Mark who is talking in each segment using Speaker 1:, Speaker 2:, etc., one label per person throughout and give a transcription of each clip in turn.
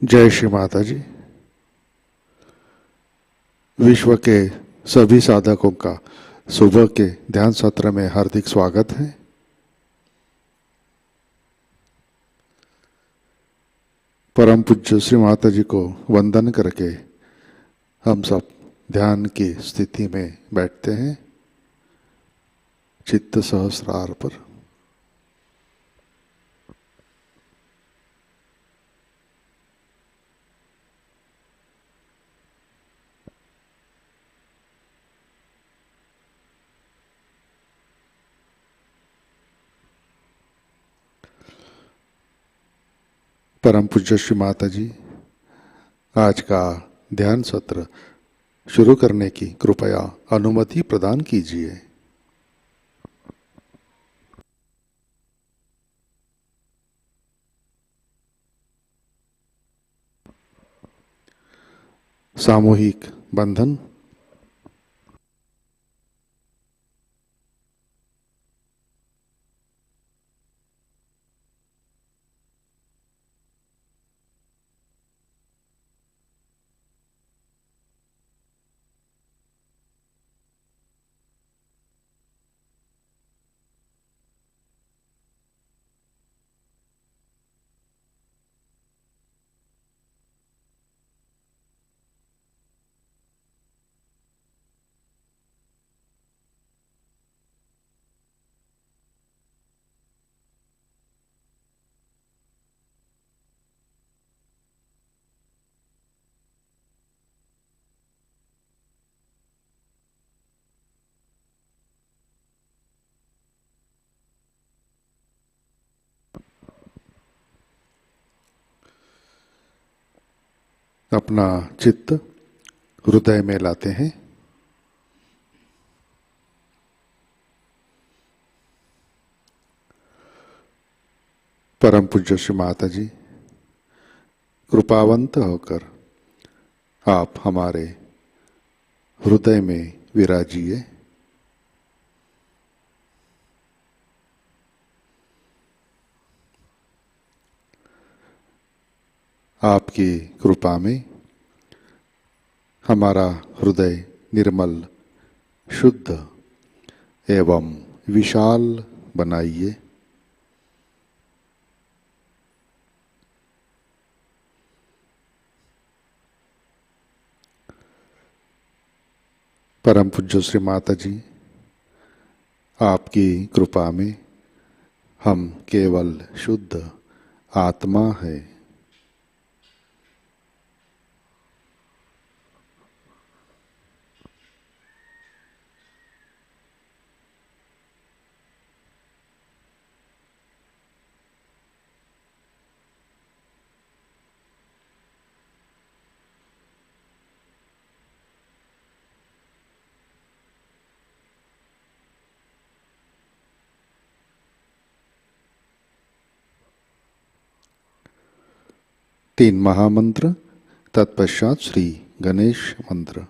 Speaker 1: जय श्री माताजी। विश्व के सभी साधकों का सुबह के ध्यान सत्र में हार्दिक स्वागत है। परम पूज्य श्री माताजी को वंदन करके हम सब ध्यान की स्थिति में बैठते हैं, चित्त सहस्रार पर। परम पूज्य श्री माताजी आज का ध्यान सत्र शुरू करने की कृपया अनुमति प्रदान कीजिए। सामूहिक बंधन। अपना चित्त हृदय में लाते हैं। परम पूज्य श्री माताजी कृपावंत होकर आप हमारे हृदय में विराजिए। आपकी कृपा में हमारा हृदय निर्मल, शुद्ध एवं विशाल बनाइए। परम पूज्य श्री माताजी आपकी कृपा में हम केवल शुद्ध आत्मा है। तीन महामंत्र, तत्पश्चात श्री गणेश मंत्र।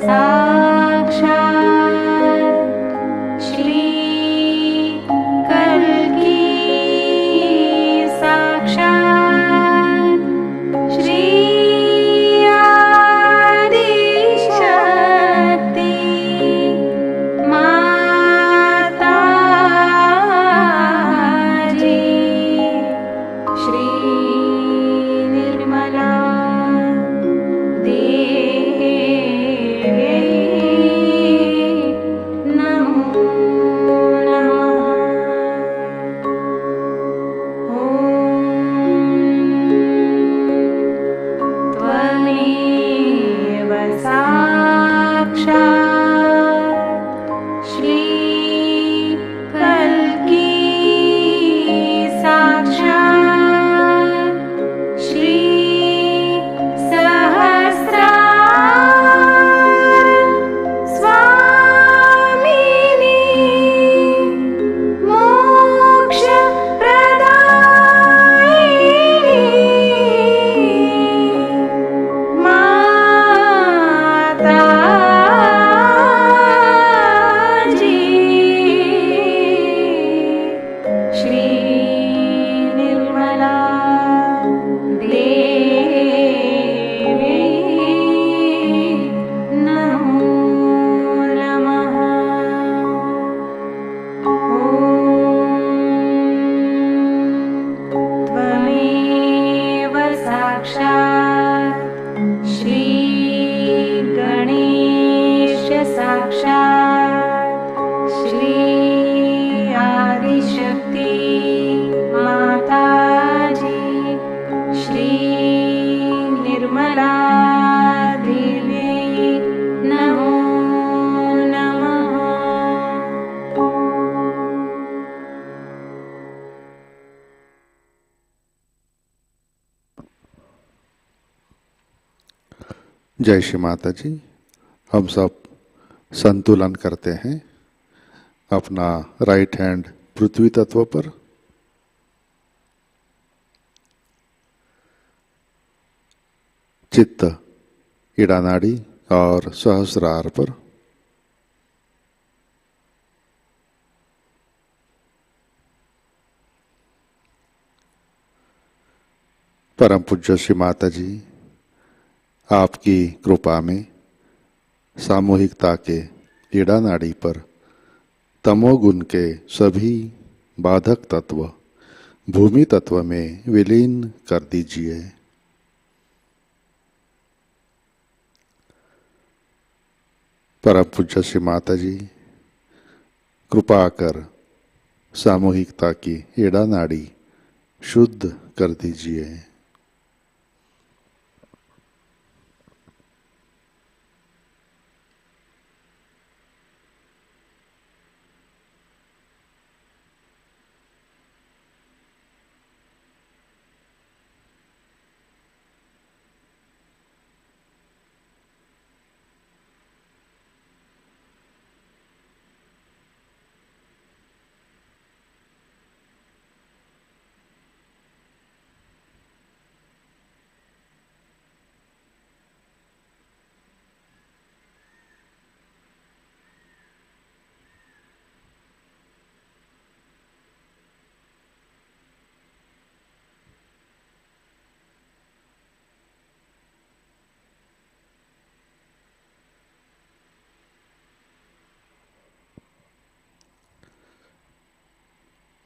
Speaker 2: साक्षात् श्री
Speaker 1: जय श्री माता जी। हम सब संतुलन करते हैं। अपना राइट हैंड पृथ्वी तत्व पर, चित्त इड़ा नाड़ी और सहस्रार पर, परम पूज्य श्री माता जी आपकी कृपा में सामूहिकता के इड़ा नाड़ी पर तमोगुण के सभी बाधक तत्व भूमि तत्व में विलीन कर दीजिए। परम पूज्य श्री माता जी कृपा कर सामूहिकता की इड़ा नाड़ी शुद्ध कर दीजिए।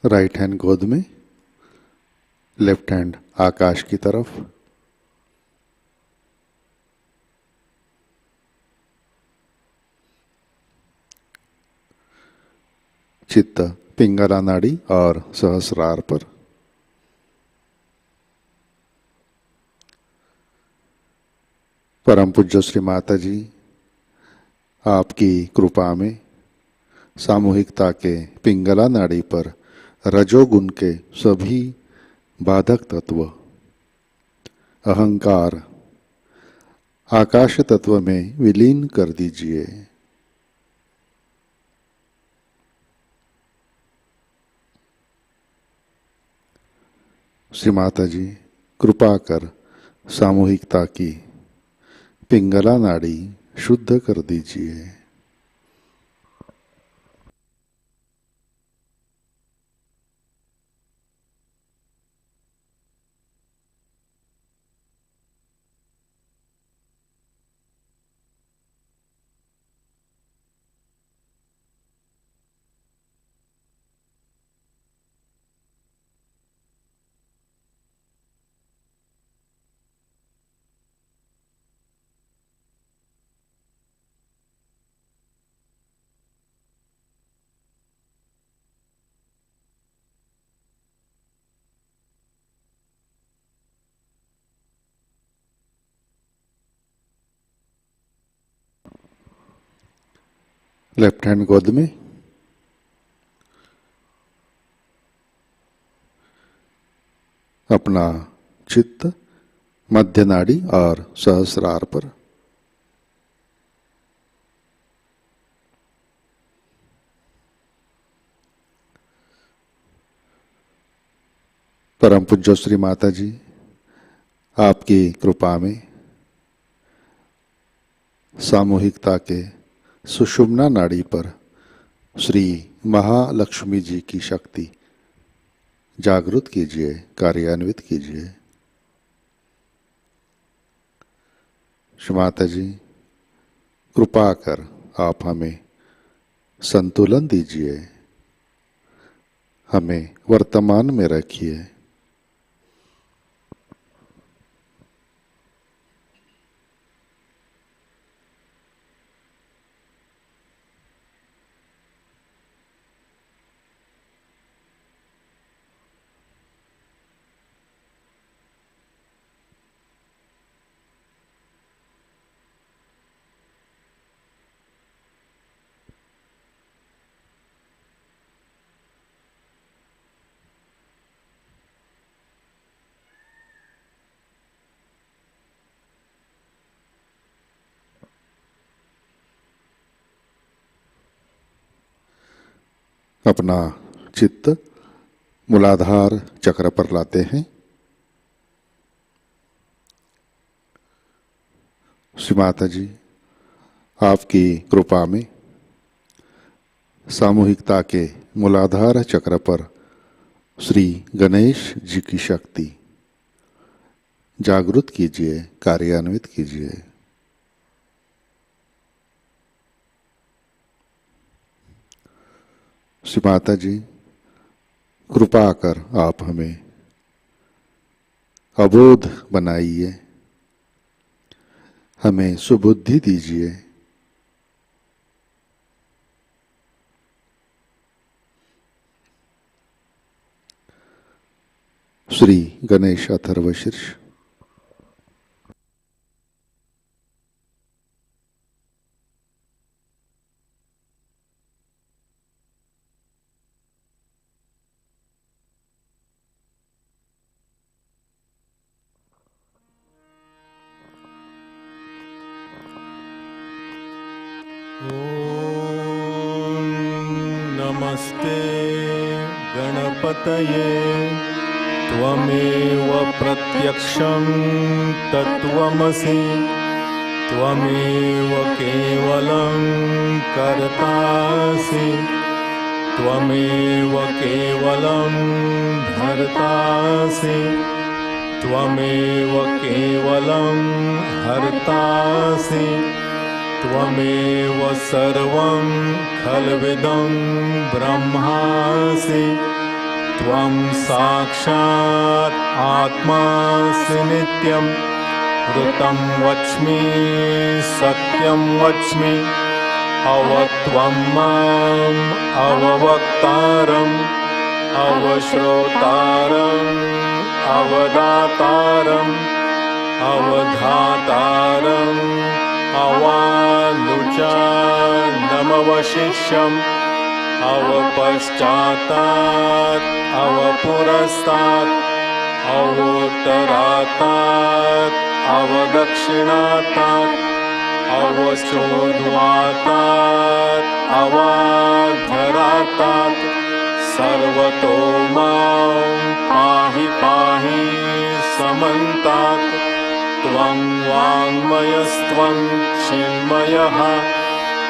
Speaker 1: राइट हैंड गोद में, लेफ्ट हैंड आकाश की तरफ। चित्त पिंगला नाड़ी और सहस्रार पर। परम पूज्य श्री माता जी आपकी कृपा में सामूहिकता के पिंगला नाड़ी पर रजोगुण के सभी बाधक तत्व अहंकार आकाश तत्व में विलीन कर दीजिए। श्री माता जी कृपा कर सामूहिकता की पिंगला नाड़ी शुद्ध कर दीजिए। लेफ्ट हैंड गोद में, अपना चित्त मध्य नाड़ी और सहस्रार पर। परम पूज्य श्री माता जी आपकी कृपा में सामूहिकता के सुषुम्ना नाड़ी पर श्री महालक्ष्मी जी की शक्ति जागृत कीजिए, कार्यान्वित कीजिए। श्री माता जी कृपा कर आप हमें संतुलन दीजिए, हमें वर्तमान में रखिए। अपना चित्त मूलाधार चक्र पर लाते हैं। श्री माता जी, आपकी कृपा में सामूहिकता के मूलाधार चक्र पर श्री गणेश जी की शक्ति जागृत कीजिए, कार्यान्वित कीजिए। श्री माता जी, कृपा कर आप हमें अबोध बनाइए, हमें सुबुद्धि दीजिए। श्री गणेश अथर्व शीर्ष।
Speaker 2: नमस्ते गणपतये त्वमेव प्रत्यक्षं तत्त्वमसि त्वमेव केवलं कर्तासि त्वमेव केवलं भर्तासि त्वमेव केवलं हर्तासि त्वमेव सर्वं खल्विदं ब्रह्मासि त्वं साक्षात् आत्मासि नित्यं ऋतं वच्मि सत्यं वच्मि अवत्वं माम् अववक्तारम् अवश्रोतारम् अवदातारम् अवधातारम् अवानुचानमवशिष्यम् अवपश्चातात् अवपुरस्तात् अवोत्तरातात् अवदक्षिणातात् अवचोद्वातात् अवाधरातात् सर्वतो मां पाहि पाहि समन्तात् त्वं वाङ्मयस्त्वं चिन्मयः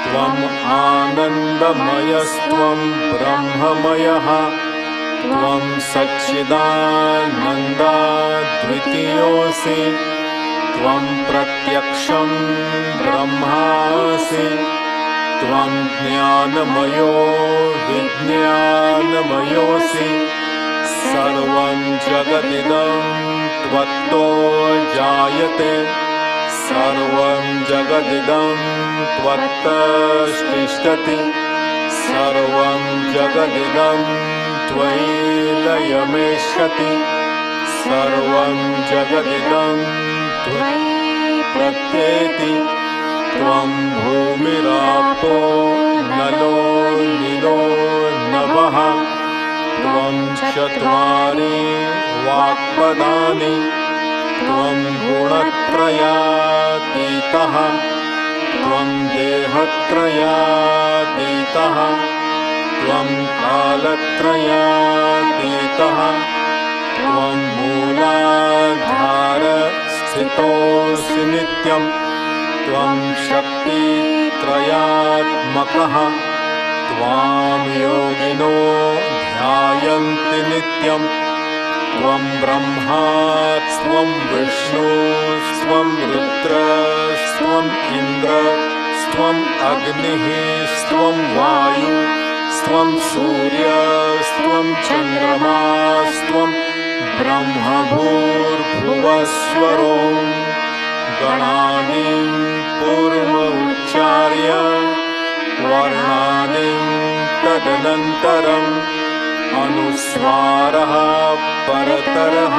Speaker 2: त्वम् आनन्दमयस्त्वं ब्रह्ममयः त्वं सच्चिदानन्दाद्वितीयोऽसि त्वं प्रत्यक्षं ब्रह्मासि त्वं ज्ञानमयो विज्ञानमयोऽसि सर्वं जगदिदं त्वत्तो जायते सर्वं जगदिदं त्वत्ततिष्ठति सर्वं जगदिदं त्वयि लयमेष्यति सर्वं जगदिदं त्वयि प्रत्येति त्वं भूमिरापो नलो नीलो नभः त्वं चत्वारि वाक्पदानि त्वं गुणत्रयातीतः त्वं देहत्रयातीतः त्वं कालत्रयातीतः त्वं मूलाधारस्थितोऽसि नित्यं त्वं शक्तित्रयात्मकः त्वां योगिनो ध्यायन्ति नित्यं त्वं ब्रह्मा त्वं विष्णुस्त्वं रुद्रस्त्वम् इन्द्रस्त्वम् अग्निः स्त्वं वायुस्त्वं सूर्यस्त्वं चन्द्रमास्त्वं ब्रह्मभूर्भुवस्वरो गणानिं पूर्वमुच्चार्य वर्णानिं तदनन्तरम् अनुस्वारः परतरः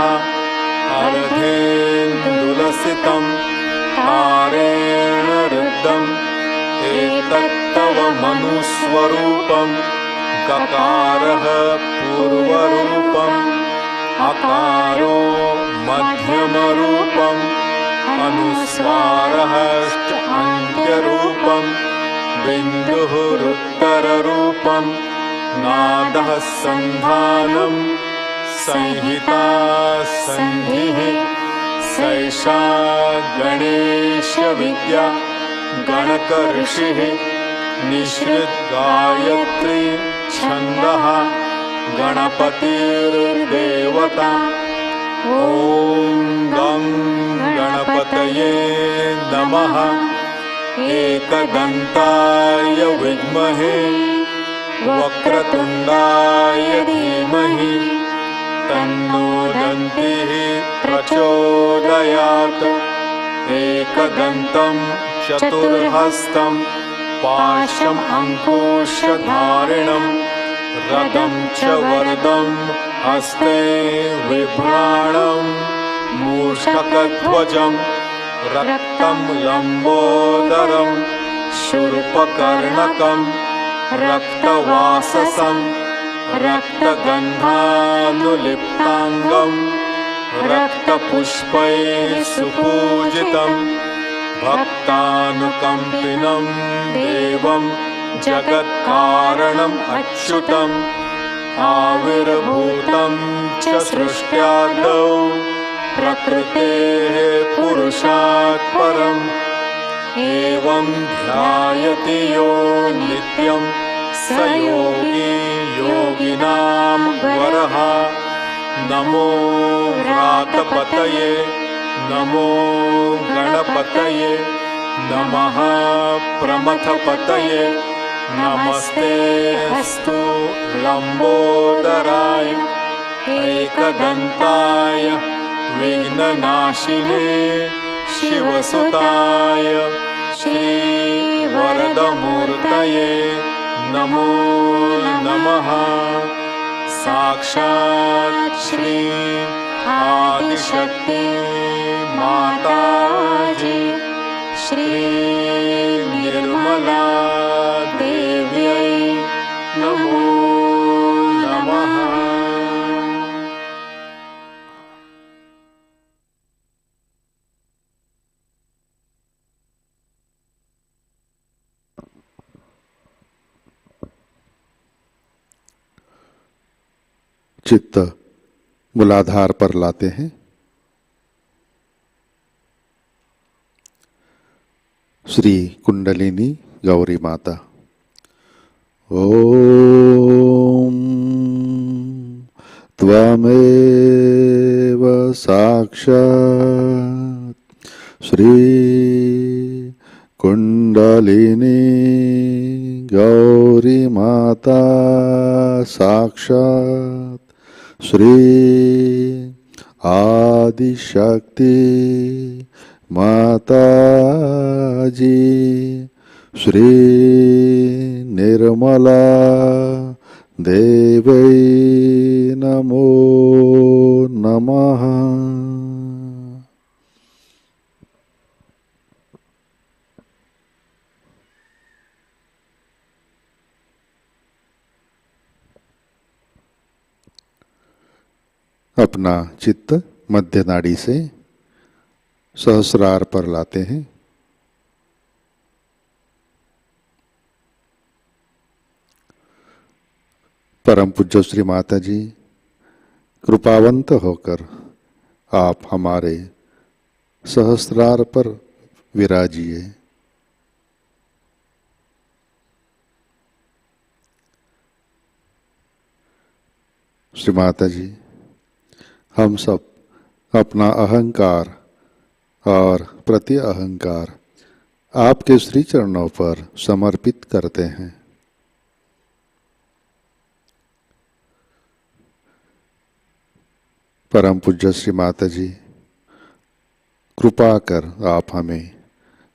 Speaker 2: अर्धेन्दुलसितं तारेण रुद्धम् एतत्तव मनुस्वरूपं गकारः पूर्वरूपम् अकारो मध्यमरूपम् अनुस्वारः अन्त्यरूपम् बिन्दुः उत्तररूपम् नादः सन्धानं संहिता सन्धिः सैषा गणेशविद्या गणकऋषिः निःसृत गायत्री छन्दः गणपतिर्देवता ॐ गं गणपतये नमः एकदन्ताय विद्महे वक्रतुण्डाय धीमहि तन्नो दन्तिः प्रचोदयात् एकदन्तं चतुर्हस्तं पाशम् अंकुशधारिणं रदं च वरदं हस्ते बिभ्राणं मूषकध्वजं रक्तं लम्बोदरं शूर्पकर्णकं रक्तवाससं रक्तगन्धानुलिप्ताङ्गं रक्तपुष्पैः सुपूजितं भक्तानुकम्पिनं देवं जगत्कारणम् अच्युतम् आविर्भूतं च सृष्ट्यादौ प्रकृतेः पुरुषात् परम् एवं ध्यायति यो नित्यं स योगी योगिनां वरः नमो व्रातपतये नमो गणपतये नमः प्रमथपतये नमस्ते अस्तु लंबोदराय एकदन्ताय विघ्ननाशिने शिवसुताय श्रीवरदमूर्तये नमो नमः साक्षात् श्री आदिशक्ति माताजी श्री निर्मला देव्यै नमो नमः।
Speaker 1: चित्त मूलाधार पर लाते हैं। श्री कुंडलिनी गौरी माता। ओम त्वमेव साक्षात् श्री कुंडलिनी गौरी माता साक्षात् श्री आदिशक्ति माताजी श्री निर्मला देवै नमो नमः। अपना चित्त मध्य नाड़ी से सहस्रार पर लाते हैं। परम पूज्य श्री माता जी कृपावंत होकर आप हमारे सहस्रार पर विराजिए। श्री माता जी हम सब अपना अहंकार और प्रति अहंकार आपके श्री चरणों पर समर्पित करते हैं। परम पूज्य श्री माता जी कृपा कर आप हमें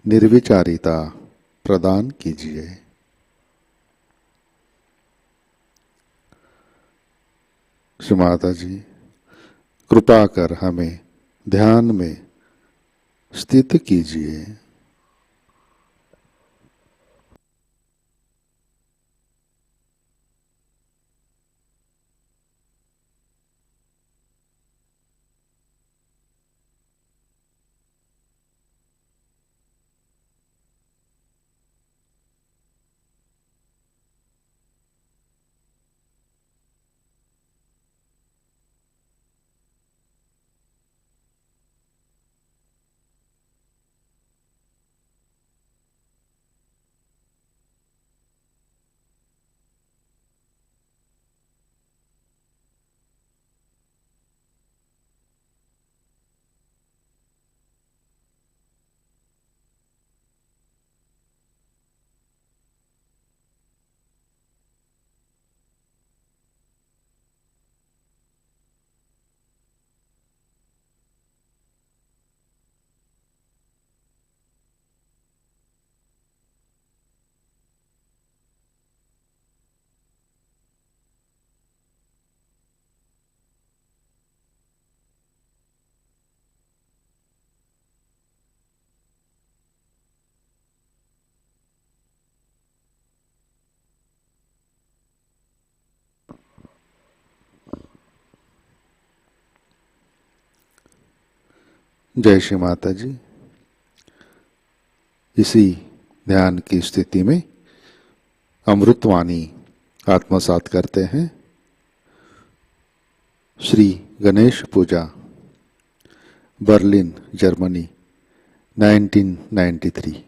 Speaker 1: निर्विचारिता प्रदान कीजिए। श्री माता जी कृपा कर हमें ध्यान में स्थित कीजिए। जय श्री माता जी। इसी ध्यान की स्थिति में अमृतवाणी आत्मसात करते हैं। श्री गणेश पूजा, Berlin, Germany, 1993।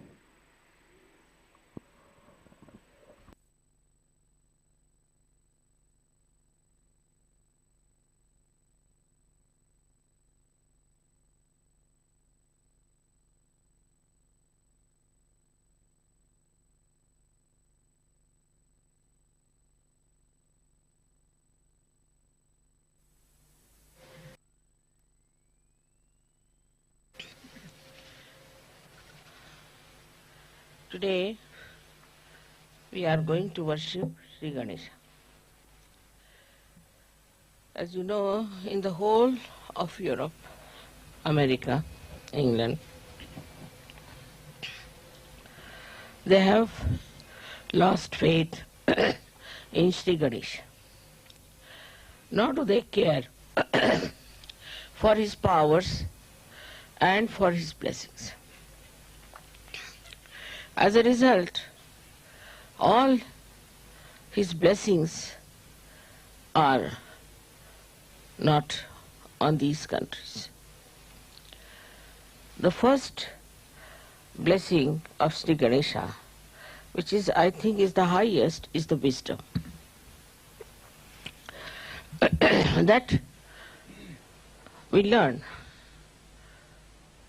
Speaker 3: Today we are going to worship Sri Ganesha. As you know, in the whole of Europe, America, England, they have lost faith in Sri Ganesha. Nor do they care for his powers and for his blessings. As a result, all his blessings are not on these countries. The first blessing of Sri Ganesha, which is, I think, is the highest, is the wisdom. That we learn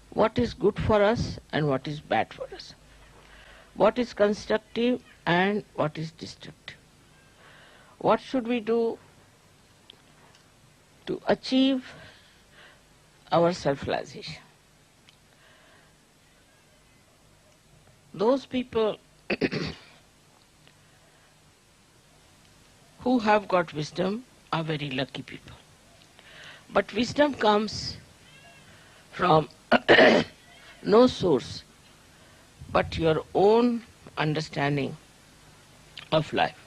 Speaker 3: what is good for us and what is bad for us, what is constructive and what is destructive. What should we do to achieve our self-realization? Those people who have got wisdom are very lucky people. But wisdom comes from no source but your own understanding of life.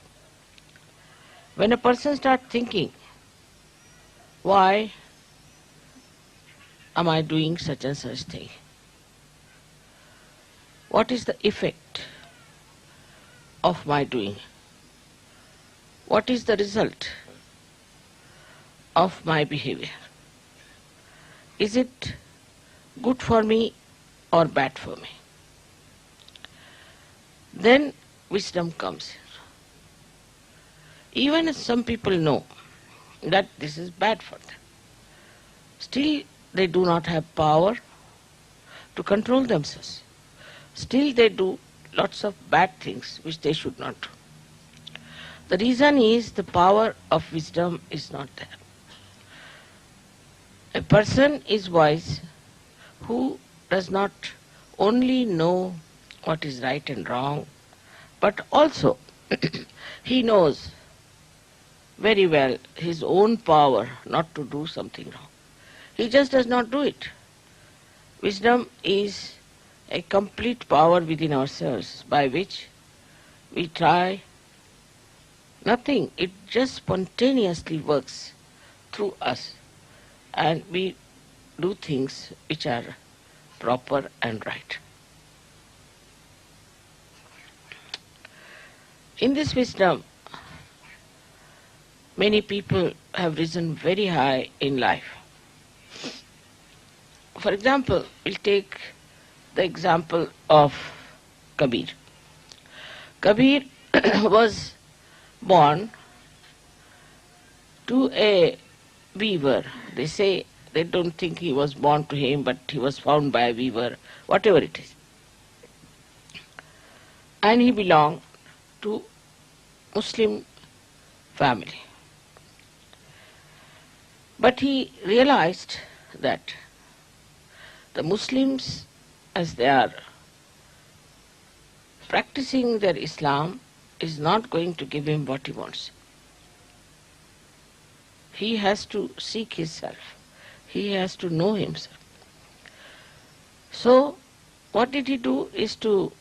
Speaker 3: When a person starts thinking, why am I doing such and such thing? What is the effect of my doing? What is the result of my behavior? Is it good for me or bad for me? Then wisdom comes in. Even if some people know that this is bad for them, still they do not have power to control themselves. Still they do lots of bad things which they should not do. The reason is the power of wisdom is not there. A person is wise who does not only know what is right and wrong, but also he knows very well his own power not to do something wrong. He just does not do it. Wisdom is a complete power within ourselves by which we try nothing. It just spontaneously works through us and we do things which are proper and right. In this wisdom, many people have risen very high in life. For example, we'll take the example of Kabir. Kabir was born to a weaver. They say they don't think he was born to him, but he was found by a weaver, whatever it is. And he belonged to Muslim family. But he realized that the Muslims, as they are practicing their Islam, is not going to give him what he wants. He has to seek himself. He has to know himself. So, what did he do is to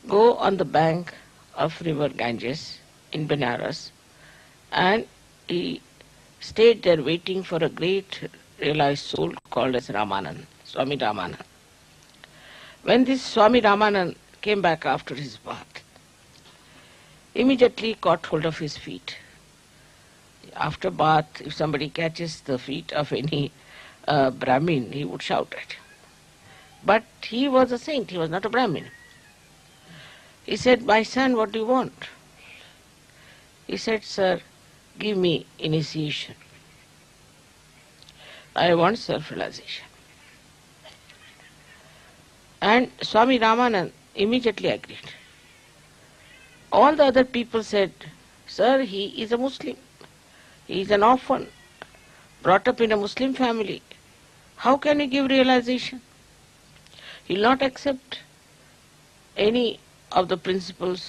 Speaker 3: go on the bank of river Ganges in Benares, and he stayed there waiting for a great realized soul called as Ramanand Swami Ramanand. When this Swami Ramanand came back after his bath, immediately caught hold of his feet. After bath, if somebody catches the feet of any Brahmin, he would shout at him. But he was a saint, he was not a Brahmin. He said, "My son, what do you want?" He said, "Sir, give me initiation. I want self-realization." And Swami Ramanand immediately agreed. All the other people said, "Sir, he is a Muslim. He is an orphan, brought up in a Muslim family. How can he give realization? He will not accept any of the principles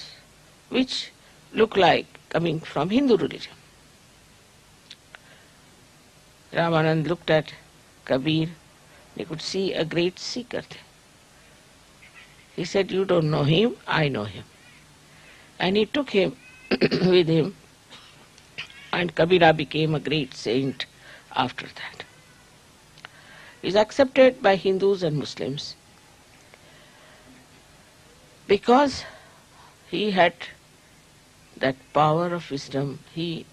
Speaker 3: which look like coming from Hindu religion." Ramanand looked at Kabir. He could see a great seeker there. He said, "You don't know him, I know him." And he took him with him, and Kabira became a great saint after that. He is accepted by Hindus and Muslims because he had that power of wisdom. He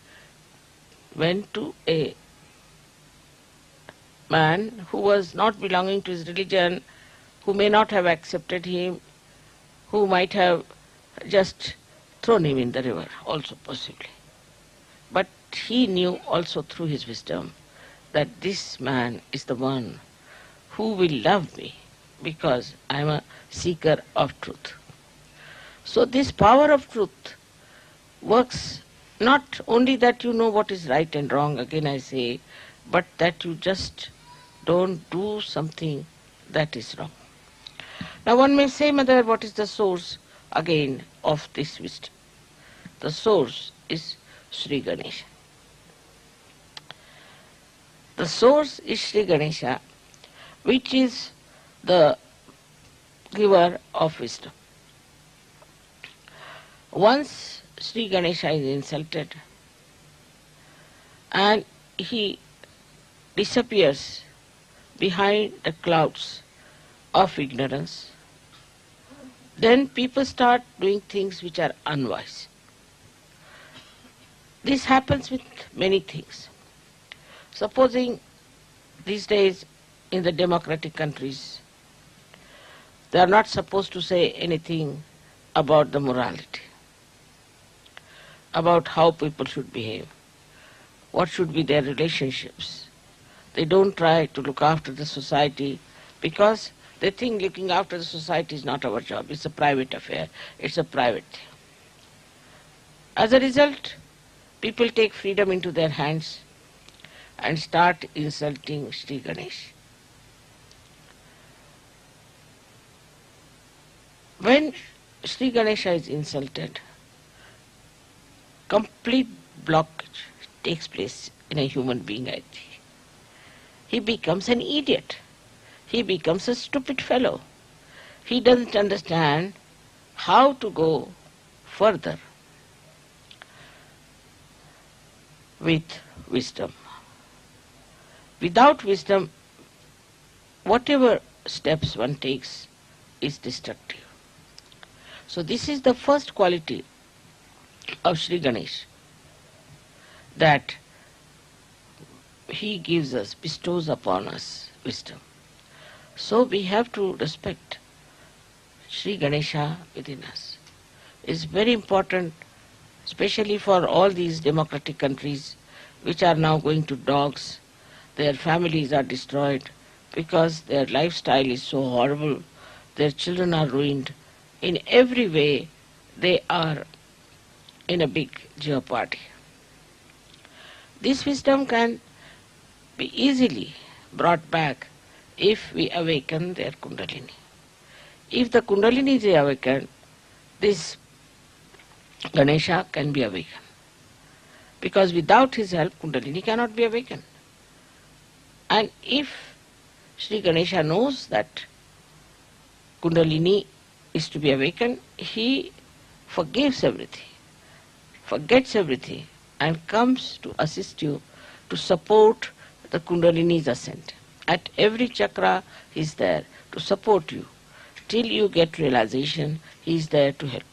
Speaker 3: went to a man who was not belonging to his religion, who may not have accepted him, who might have just thrown him in the river, also possibly. But he knew also through his wisdom that this man is the one who will love me because I am a seeker of truth. So this power of truth works not only that you know what is right and wrong, again I say, but that you just don't do something that is wrong. Now one may say, Mother, what is the source again of this wisdom? The source is Shri Ganesha. The source is Shri Ganesha, which is the giver of wisdom. Once Shri Ganesha is insulted and he disappears behind the clouds of ignorance, then people start doing things which are unwise. This happens with many things. Supposing these days in the democratic countries, they are not supposed to say anything about the morality, about how people should behave, what should be their relationships. They don't try to look after the society because they think looking after the society is not our job. It's a private affair. It's a private thing. As a result, people take freedom into their hands and start insulting Shri Ganesh. When Shri Ganesha is insulted, complete blockage takes place in a human being, I think. He becomes an idiot. He becomes a stupid fellow. He doesn't understand how to go further with wisdom. Without wisdom, whatever steps one takes is destructive. So this is the first quality of Shri Ganesh, that he gives us, bestows upon us wisdom. So we have to respect Shri Ganesha within us. It's very important, especially for all these democratic countries which are now going to dogs. Their families are destroyed because their lifestyle is so horrible. Their children are ruined. In every way, they are in a big jeopardy. This wisdom can be easily brought back if we awaken their Kundalini. If the Kundalini is awakened, this Ganesha can be awakened. Because without his help, Kundalini cannot be awakened. And if Shri Ganesha knows that Kundalini is to be awakened, he forgives everything, forgets everything, and comes to assist you to support the Kundalini's ascent. At every chakra, he is there to support you. Till you get realization, he is there to help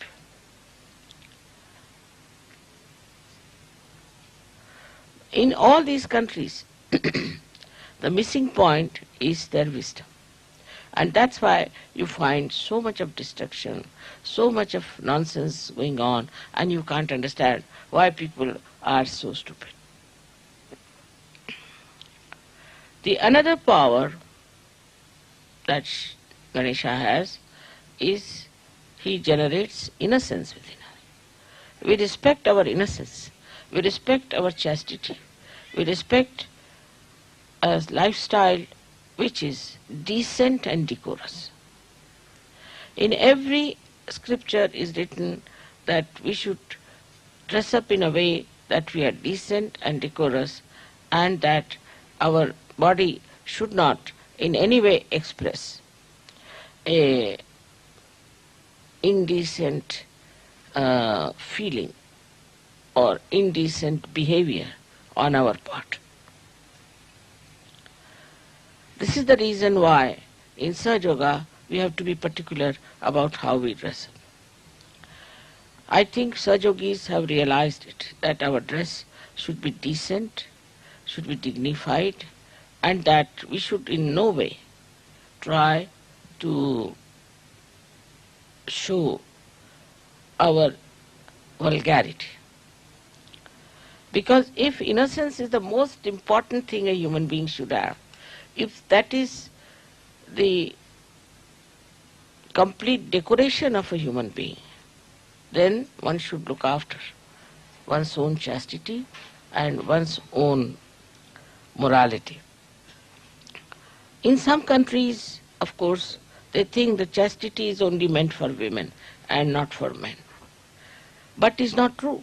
Speaker 3: you. In all these countries, the missing point is their wisdom. And that's why you find so much of destruction, so much of nonsense going on, and you can't understand why people are so stupid. The another power that Ganesha has is he generates innocence within us. We respect our innocence. We respect our chastity. We respect a lifestyle which is decent and decorous. In every scripture is written that we should dress up in a way that we are decent and decorous, and that our body should not in any way express a indecent feeling or indecent behavior on our part. This is the reason why in SahajaYoga we have to be particular about how we dress up. I think Sahajogis have realized it, that our dress should be decent, should be dignified, and that we should in no way try to show our vulgarity. Because if innocence is the most important thing a human being should have, if that is the complete decoration of a human being, then one should look after one's own chastity and one's own morality. In some countries, of course, they think the chastity is only meant for women and not for men. But it's not true.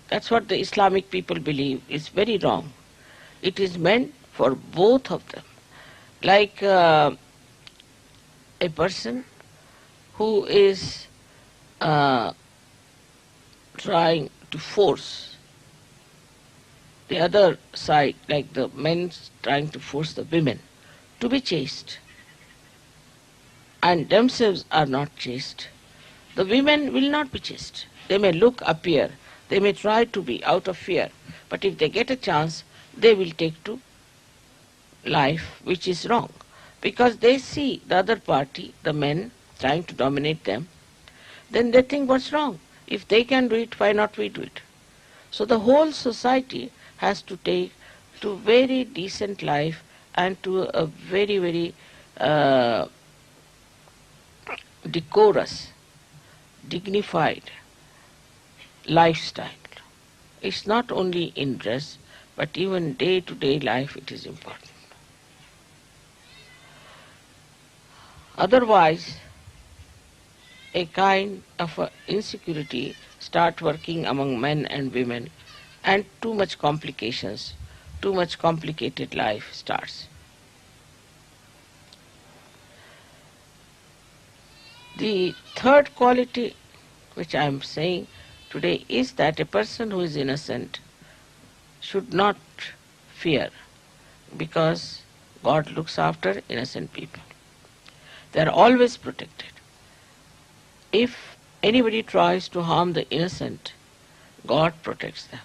Speaker 3: That's what the Islamic people believe. It's very wrong. It is meant for both of them. Like a person who is trying to force the other side, like the men trying to force the women to be chaste, and themselves are not chaste, the women will not be chaste. They may appear, they may try to be out of fear, but if they get a chance, they will take to life which is wrong, because they see the other party, the men, trying to dominate them. Then they think, what's wrong? If they can do it, why not we do it? So the whole society has to take to very decent life and to a very, very decorous, dignified lifestyle. It's not only in dress, but even day-to-day life it is important. Otherwise, a kind of insecurity start working among men and women, and too much complications, too much complicated life starts. The third quality which I am saying today is that a person who is innocent should not fear, because God looks after innocent people. They are always protected. If anybody tries to harm the innocent, God protects them.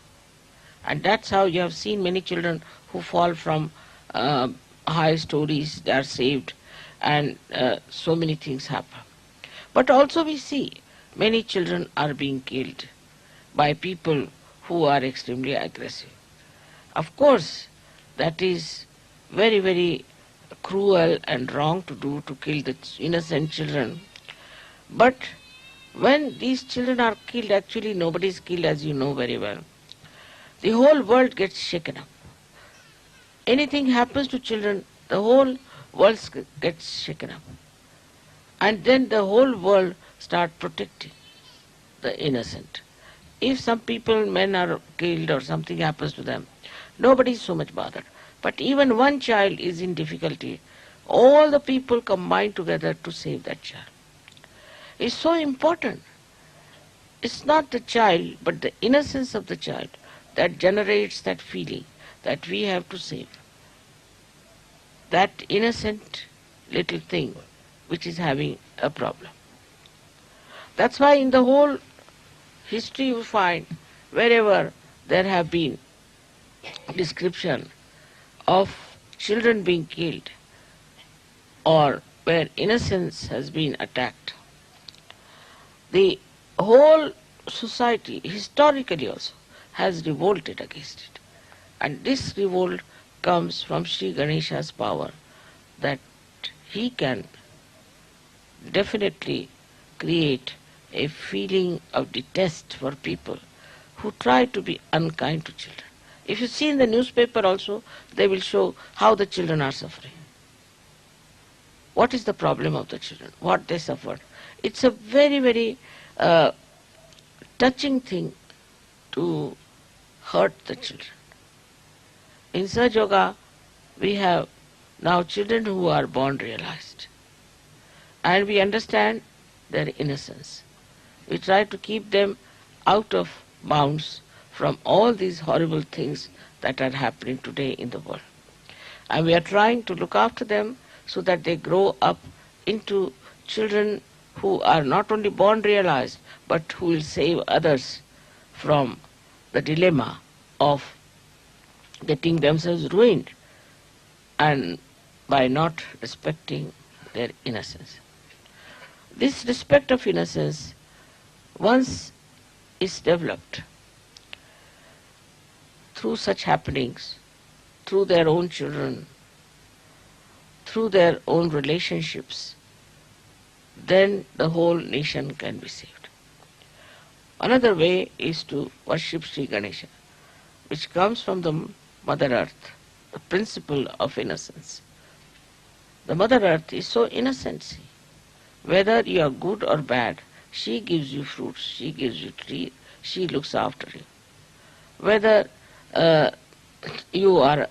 Speaker 3: And that's how you have seen many children who fall from high stories, they are saved, and so many things happen. But also we see many children are being killed by people who are extremely aggressive. Of course, that is very, very cruel and wrong to do, to kill the innocent children. But when these children are killed, actually nobody is killed, as you know very well. The whole world gets shaken up. Anything happens to children, the whole world gets shaken up. And then the whole world start protecting the innocent. If some people, men are killed or something happens to them, nobody is so much bothered. But even one child is in difficulty, all the people combine together to save that child. It's so important. It's not the child, but the innocence of the child that generates that feeling that we have to save. that innocent little thing which is having a problem. That's why in the whole history you find wherever there have been description of children being killed or where innocence has been attacked, the whole society historically also has revolted against it. And this revolt comes from Sri Ganesha's power, that he can definitely create a feeling of detest for people who try to be unkind to children. If you see in the newspaper also, they will show how the children are suffering. What is the problem of the children? What they suffered? It's a very, very touching thing to hurt the children. In SahajaYoga, we have now children who are born realized. And we understand their innocence. We try to keep them out of bounds from all these horrible things that are happening today in the world. And we are trying to look after them so that they grow up into children who are not only born realized, but who will save others from the dilemma of getting themselves ruined and by not respecting their innocence. This respect of innocence, once is developed through such happenings, through their own children, through their own relationships, then the whole nation can be saved. Another way is to worship Sri Ganesha, which comes from the Mother Earth, the principle of innocence. The Mother Earth is so innocent. See. Whether you are good or bad, she gives you fruits, she gives you trees, she looks after you. Whether you are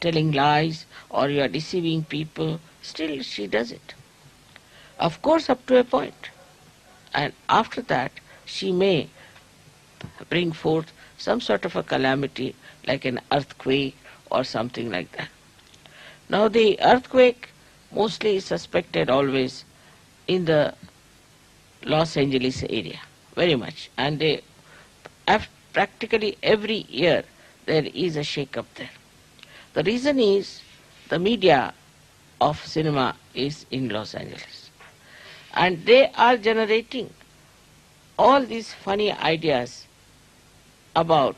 Speaker 3: telling lies or you are deceiving people, still she does it. Of course, up to a point. And after that, she may bring forth some sort of a calamity like an earthquake or something like that. Now the earthquake mostly is suspected always in the Los Angeles area, very much. And they practically every year there is a shake-up there. The reason is the media of cinema is in Los Angeles. And they are generating all these funny ideas about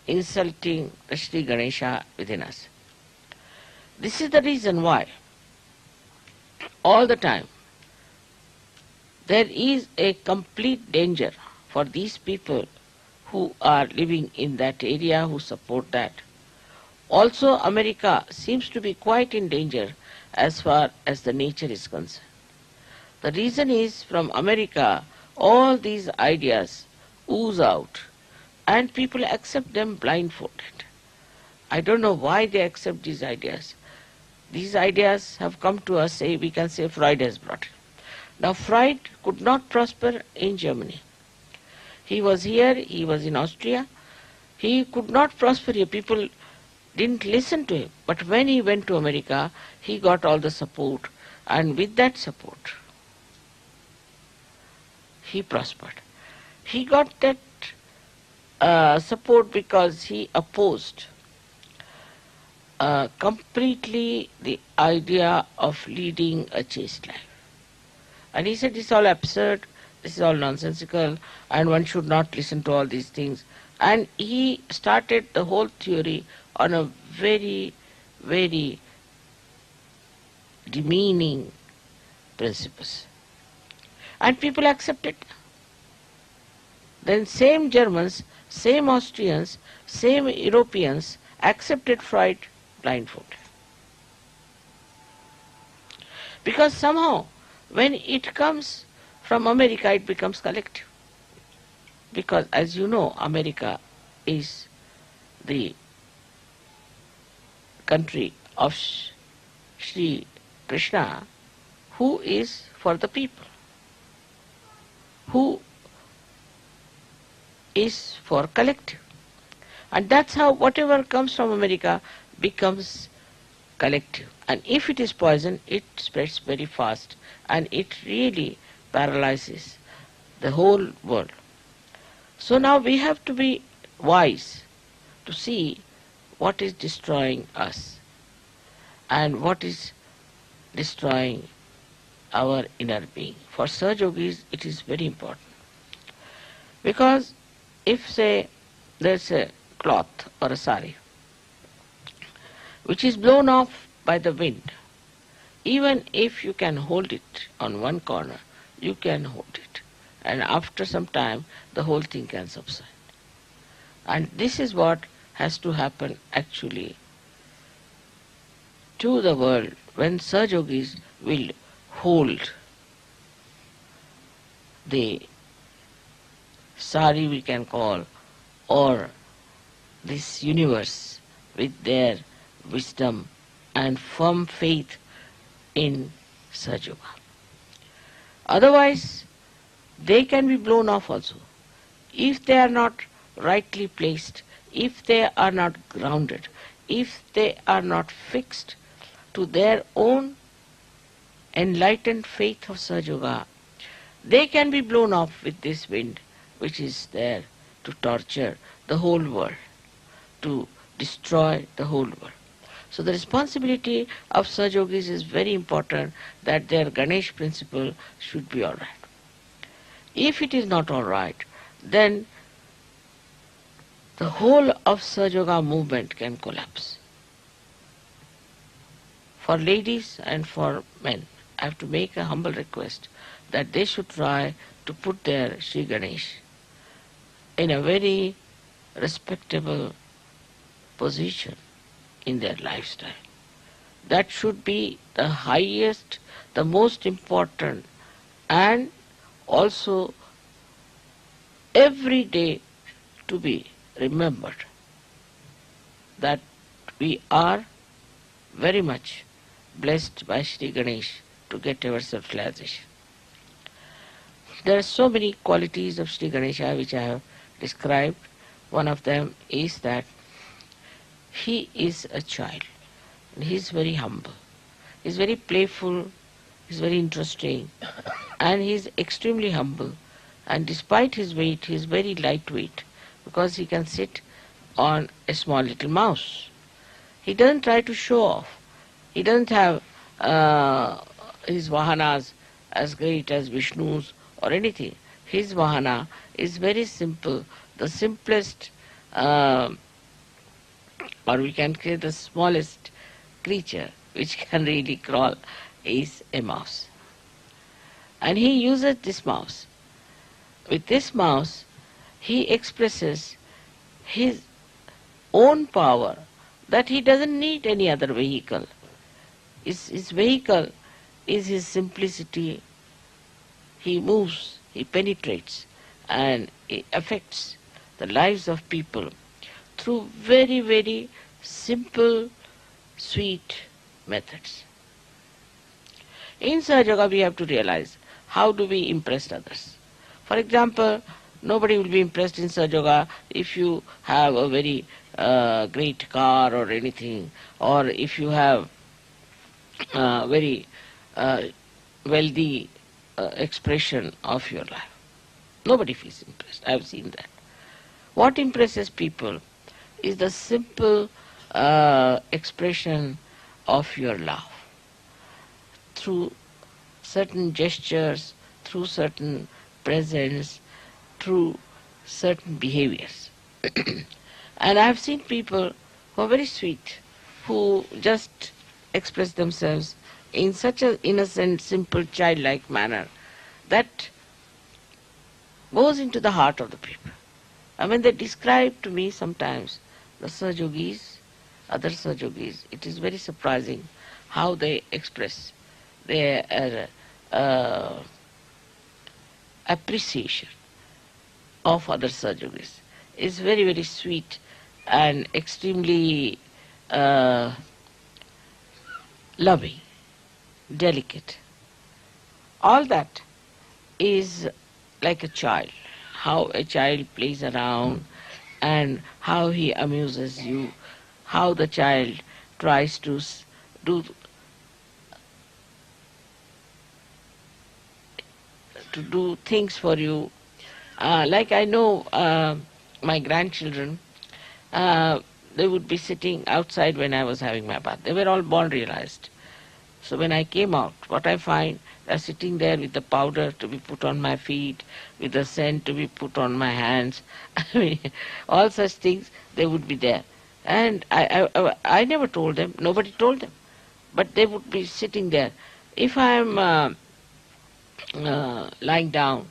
Speaker 3: insulting the Sri Ganesha within us. This is the reason why all the time there is a complete danger for these people who are living in that area, who support that. Also, America seems to be quite in danger as far as the nature is concerned. The reason is from America all these ideas ooze out and people accept them blindfolded. I don't know why they accept these ideas. These ideas have come to us, we can say Freud has brought it. Now Freud could not prosper in Germany. He was here, he was in Austria. He could not prosper here. People didn't listen to him. But when he went to America, he got all the support. And with that support, he prospered. He got that support because he opposed completely the idea of leading a chaste life. And he said, this is all absurd, this is all nonsensical, and one should not listen to all these things. And he started the whole theory on a very, very demeaning principles. And people accept it. Then same Germans, same Austrians, same Europeans accepted Freud blindfolded. Because somehow when it comes from America, it becomes collective. Because as you know, America is the country of Shri Krishna, who is for the people, who is for collective. And that's how whatever comes from America, becomes collective. And if it is poison, it spreads very fast and it really paralyzes the whole world. So now we have to be wise to see what is destroying us and what is destroying our inner being. For Sahajogis, it is very important. Because if, say, there's a cloth or a sari which is blown off by the wind, even if you can hold it on one corner, you can hold it. And after some time, the whole thing can subside. And this is what has to happen actually to the world when Sahajogis will hold the sari, we can call, or this universe with their wisdom and firm faith in Sahajayoga. Otherwise, they can be blown off also. If they are not rightly placed, if they are not grounded, if they are not fixed to their own enlightened faith of Sahajayoga, they can be blown off with this wind which is there to torture the whole world, to destroy the whole world. So the responsibility of Sahajogis is very important, that their Ganesh principle should be all right. If it is not all right, then the whole of Sahajayoga movement can collapse. For ladies and for men, I have to make a humble request that they should try to put their Shri Ganesh in a very respectable position in their lifestyle. That should be the highest, the most important, and also every day to be remembered that we are very much blessed by Shri Ganesh to get our self-realization. There are so many qualities of Shri Ganesha which I have described. One of them is that he is a child and he is very humble. He is very playful, he is very interesting, and he is extremely humble. And despite his weight, he is very lightweight because he can sit on a small little mouse. He doesn't try to show off. He doesn't have his vahanas as great as Vishnu's or anything. His vahana is very simple. The simplest, or we can say the smallest creature which can really crawl is a mouse. And he uses this mouse. With this mouse, he expresses his own power, that he doesn't need any other vehicle. His vehicle is his simplicity. He moves, he penetrates, and he affects the lives of people through very, very simple, sweet methods. In Sahajayoga, we have to realize how do we impress others. For example, nobody will be impressed in Sahajayoga if you have a very great car or anything, or if you have very wealthy expression of your life. Nobody feels impressed. I have seen that. What impresses people is the simple expression of your love through certain gestures, through certain presence, through certain behaviors. And I have seen people who are very sweet, who just express themselves in such an innocent, simple, childlike manner that goes into the heart of the people. And when they describe to me sometimes the Sahajogis, other Sahajogis, it is very surprising how they express their appreciation of other Sahajogis. It's very, very sweet and extremely loving, delicate. All that is like a child, how a child plays around and how he amuses you how the child tries to do things for you. Like I know my grandchildren, they would be sitting outside when I was having my bath. They were all born realized. So when I came out, what I find, they're sitting there with the powder to be put on my feet, with the scent to be put on my hands. I mean, all such things, they would be there. And I never told them, nobody told them. But they would be sitting there. If I'm lying down,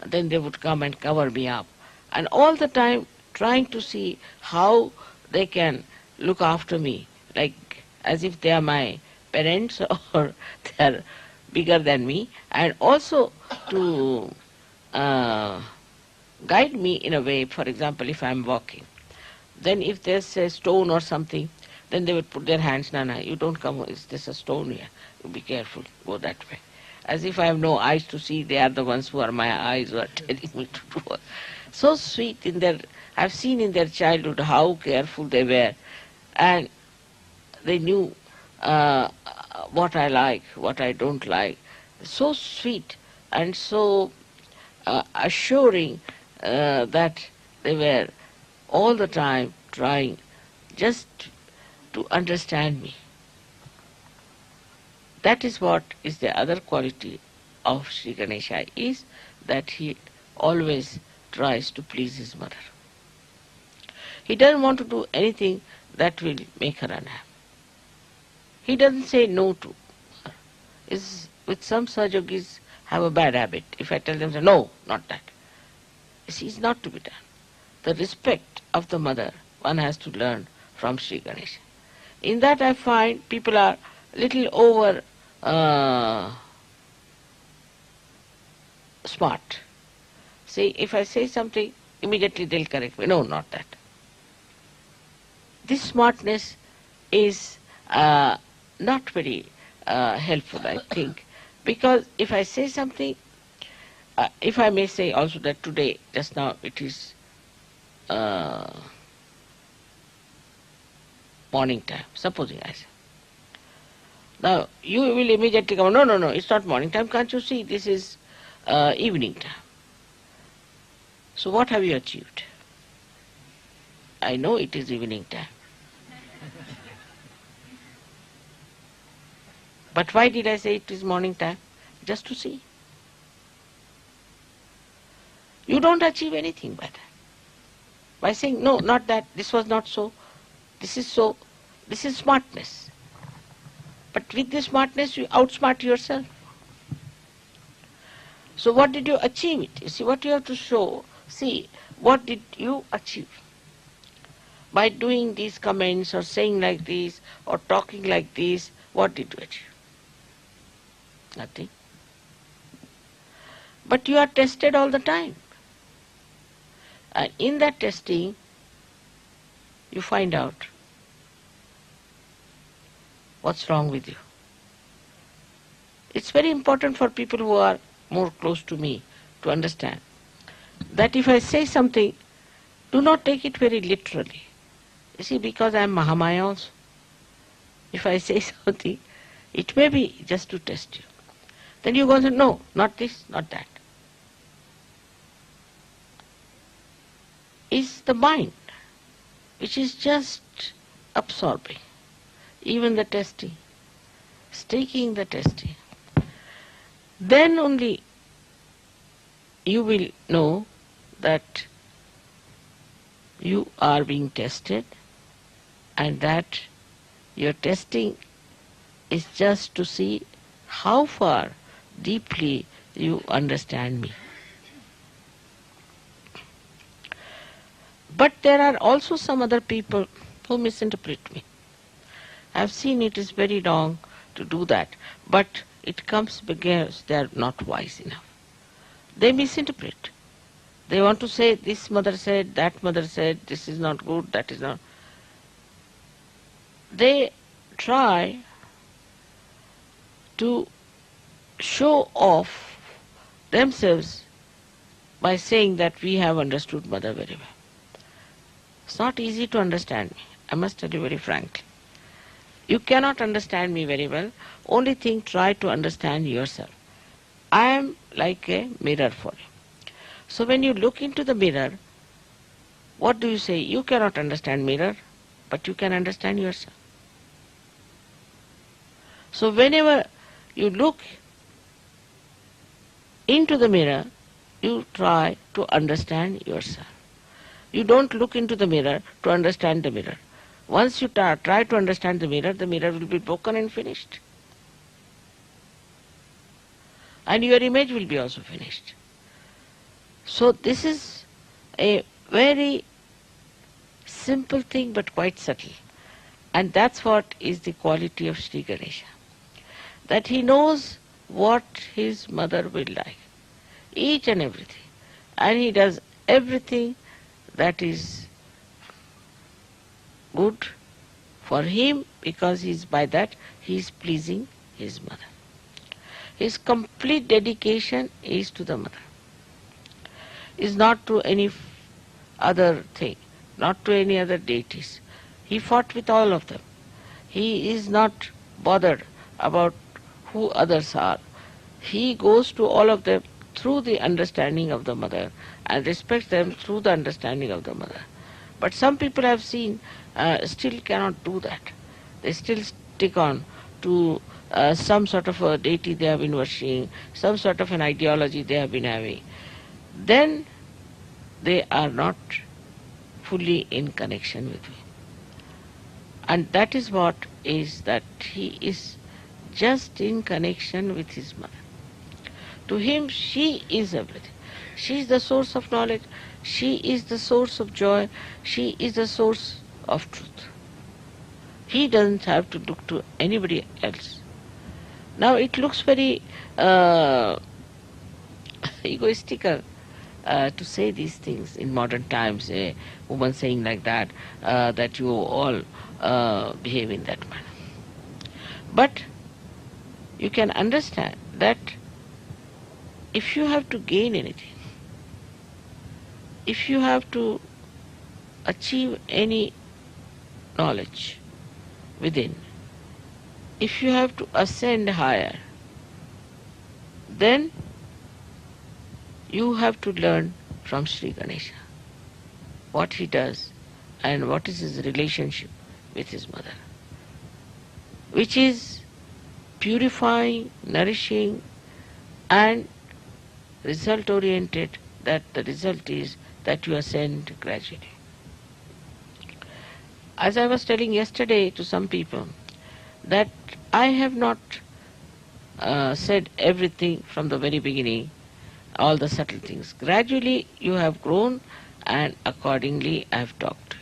Speaker 3: then they would come and cover me up. And all the time trying to see how they can look after me, like as if they are my parents or they are bigger than me, and also to guide me in a way. For example, if I am walking, then if there's a stone or something, then they would put their hands, Nana, you don't come, is this a stone here? You be careful, go that way. As if I have no eyes to see, they are the ones who are my eyes who are telling me to do. So sweet in their, I've seen in their childhood how careful they were, and they knew what I like, what I don't like. So sweet and so assuring that they were all the time trying just to understand me. That is what is the other quality of Sri Ganesha, is that he always tries to please his mother. He doesn't want to do anything that will make her unhappy. He doesn't say no to her. With some Sahajogis have a bad habit. If I tell them, no, not that. This is not to be done. The respect of the mother one has to learn from Sri Ganesha. In that I find people are little over smart. See, if I say something, immediately they'll correct me. No, not that. This smartness is not very helpful, I think, because if I say something, if I may say also that today, just now, it is morning time, supposing I say. Now, you will immediately come, no, it's not morning time, can't you see, this is evening time. So what have you achieved? I know it is evening time. But why did I say it is morning time? Just to see. You don't achieve anything by that. By saying, no, not that, this was not so, this is so, this is smartness. But with this smartness, you outsmart yourself. So what did you achieve it? You see, what you have to show, see, what did you achieve? By doing these comments or saying like this or talking like this, what did you achieve? Nothing. But you are tested all the time. And in that testing, you find out what's wrong with you. It's very important for people who are more close to me to understand that if I say something, do not take it very literally. You see, because I am Mahamaya also. If I say something, it may be just to test you. Then you go and say, no, not this, not that. Is the mind, which is just absorbing, even the testing, taking the testing. Then only you will know that you are being tested and that your testing is just to see how far deeply you understand me. But there are also some other people who misinterpret me. I have seen it is very wrong to do that, but it comes because they are not wise enough. They misinterpret. They want to say, this mother said, that mother said, this is not good, that is not. They try to show off themselves by saying that we have understood mother very well. It's not easy to understand me. I must tell you very frankly. You cannot understand me very well. Only thing, try to understand yourself. I am like a mirror for you. So when you look into the mirror, what do you say? You cannot understand mirror, but you can understand yourself. So whenever you look into the mirror, you try to understand yourself. You don't look into the mirror to understand the mirror. Once you try to understand the mirror will be broken and finished. And your image will be also finished. So this is a very simple thing but quite subtle. And that's what is the quality of Sri Ganesha. That he knows what his mother will like. Each and everything. And he does everything that is good for him, because by that he is pleasing his mother. His complete dedication is to the mother. Is not to any other thing, not to any other deities. He fought with all of them. He is not bothered about who others are. He goes to all of them through the understanding of the mother and respects them through the understanding of the mother. But some people I've seen still cannot do that. They still stick on to some sort of a deity they have been worshipping, some sort of an ideology they have been having. Then they are not fully in connection with me. And that is what is that he is just in connection with his mother. To him, she is everything. She is the source of knowledge. She is the source of joy. She is the source of truth. He doesn't have to look to anybody else. Now it looks very egoistical to say these things in modern times, a woman saying like that, that you all behave in that manner. But you can understand that if you have to gain anything, if you have to achieve any knowledge within, if you have to ascend higher, then you have to learn from Sri Ganesha what he does and what is his relationship with his mother, which is purifying, nourishing and result oriented, that the result is that you ascend gradually. As I was telling yesterday to some people, that I have not said everything from the very beginning, all the subtle things. Gradually you have grown and accordingly I have talked.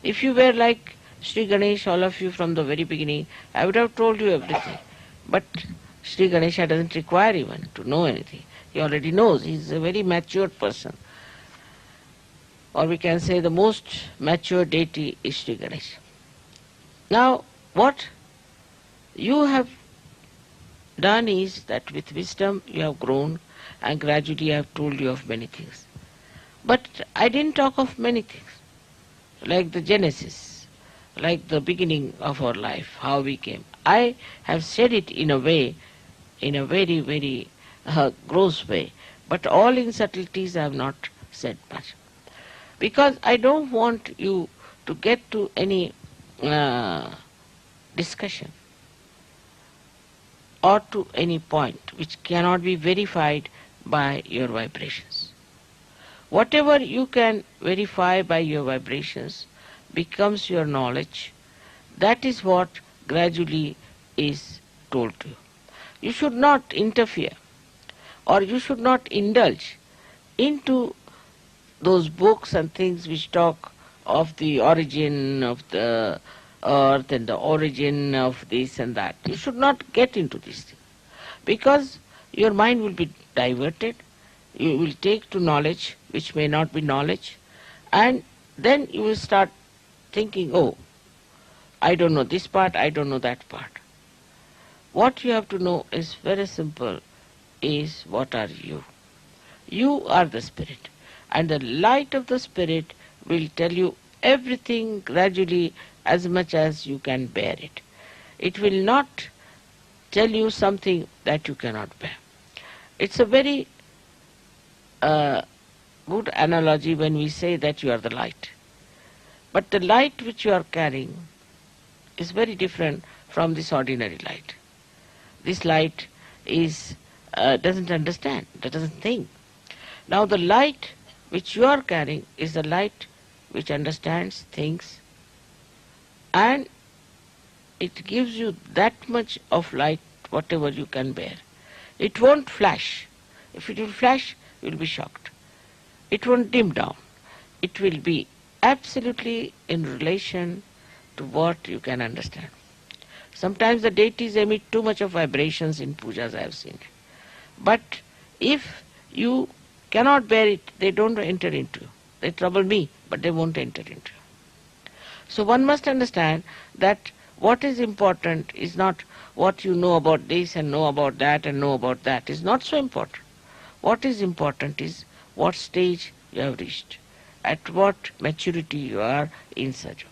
Speaker 3: If you were like Sri Ganesh, all of you from the very beginning, I would have told you everything. But Sri Ganesha doesn't require even to know anything. He already knows. He is a very matured person. Or we can say the most mature deity is Sri Ganesha. Now, what you have done is that with wisdom you have grown and gradually I have told you of many things. But I didn't talk of many things, like the genesis, like the beginning of our life, how we came. I have said it in a way, in a very, very gross way, but all in subtleties I have not said much. Because I don't want you to get to any discussion or to any point which cannot be verified by your vibrations. Whatever you can verify by your vibrations becomes your knowledge. That is what gradually is told to you. You should not interfere or you should not indulge into those books and things which talk of the origin of the earth and the origin of this and that. You should not get into these things, because your mind will be diverted. You will take to knowledge which may not be knowledge, and then you will start thinking, oh, I don't know this part, I don't know that part. What you have to know is very simple, is what are you? You are the spirit, and the light of the spirit will tell you everything gradually as much as you can bear it. It will not tell you something that you cannot bear. It's a very good analogy when we say that you are the light. But the light which you are carrying is very different from this ordinary light. This light is doesn't understand, doesn't think. Now the light which you are carrying is the light which understands, thinks, and it gives you that much of light whatever you can bear. It won't flash. If it will flash, you will be shocked. It won't dim down. It will be absolutely in relation to what you can understand. Sometimes the deities emit too much of vibrations in pujas, I have seen. But if you cannot bear it, they don't enter into you. They trouble me, but they won't enter into you. So one must understand that what is important is not what you know about this and know about that and know about that. Is not so important. What is important is what stage you have reached, at what maturity you are in SahajaYoga.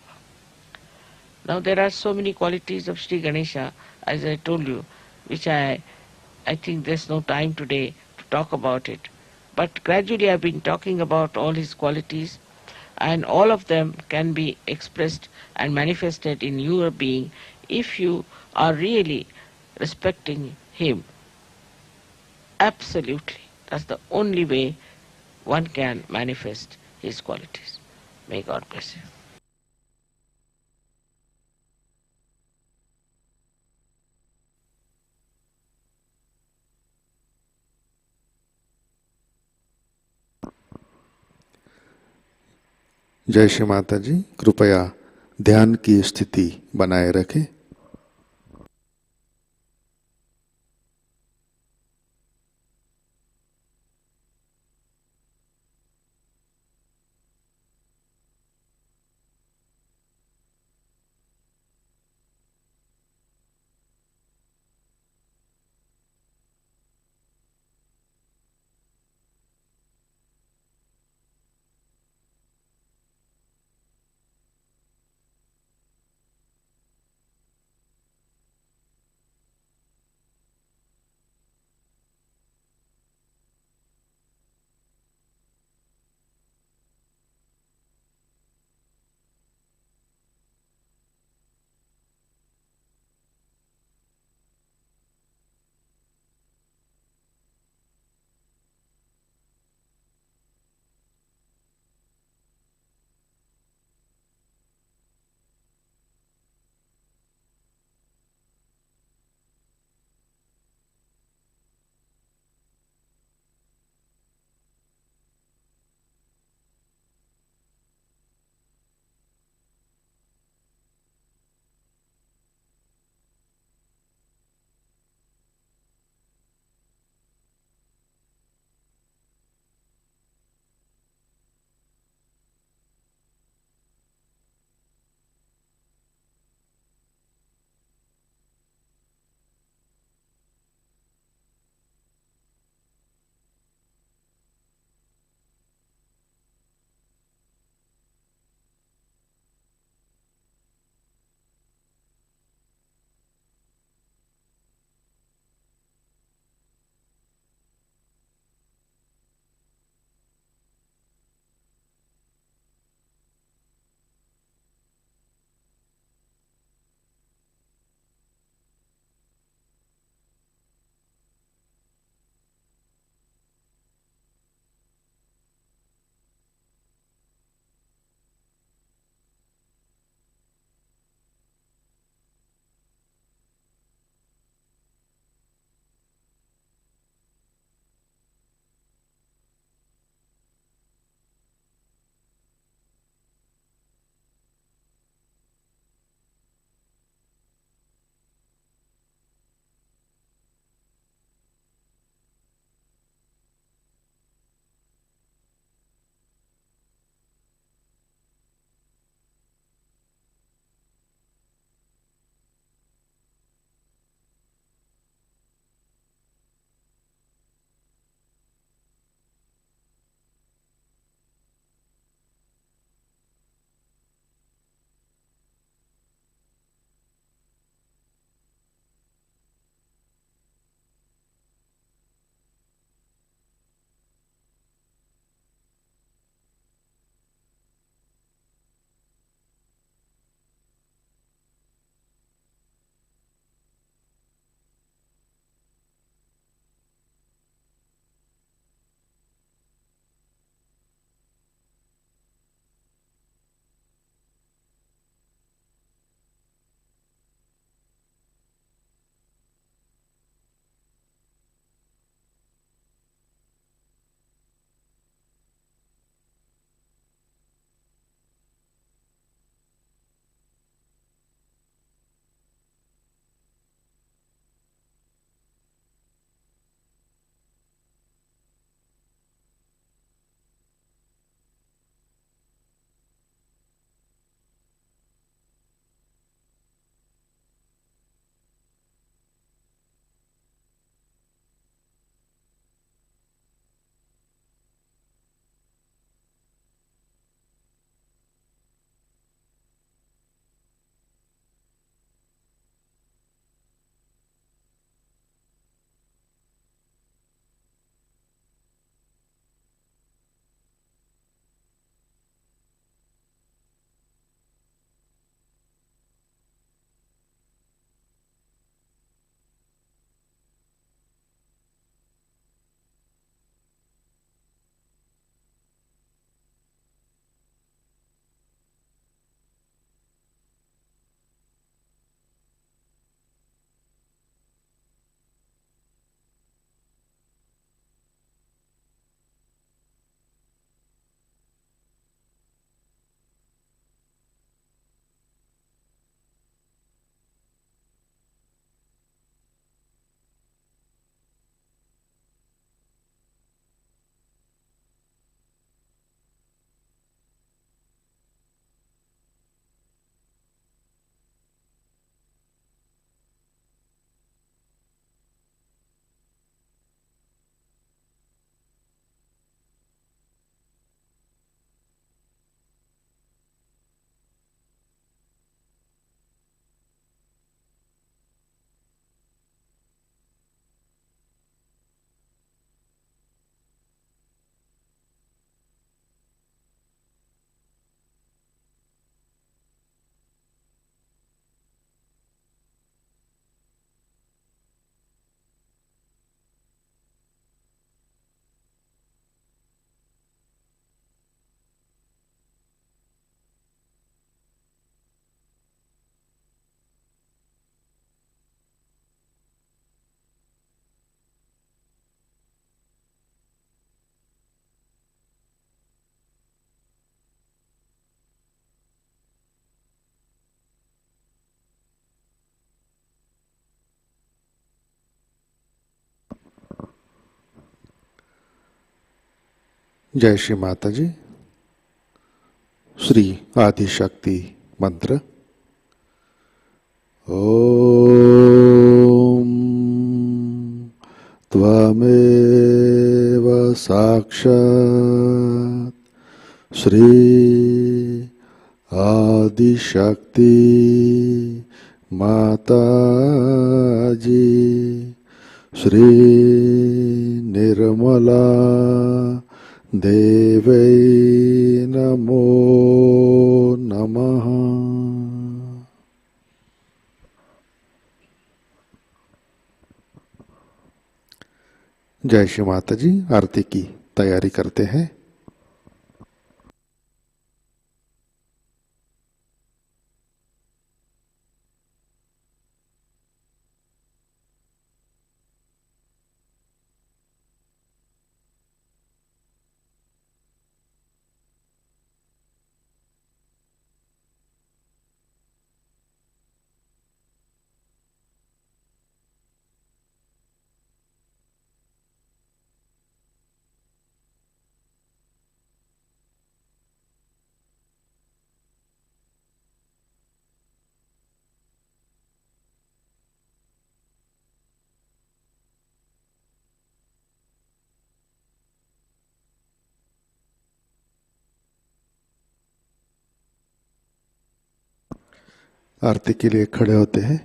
Speaker 3: Now there are so many qualities of Sri Ganesha, as I told you, which I think there's no time today to talk about it. But gradually I've been talking about all his qualities, and all of them can be expressed and manifested in your being if you are really respecting him. Absolutely. That's the only way one can manifest his qualities. May God bless you.
Speaker 1: जय श्री माता जी। कृपया ध्यान की स्थिति बनाए रखें। जय श्री माता जी। श्री आदिशक्ति मंत्र। ओम त्वमेव साक्षात् श्री आदिशक्ति माताजी श्री निर्मला देवै नमो नमः। जय श्री माता जी। आरती की तैयारी करते हैं। आरती के लिए खड़े होते हैं।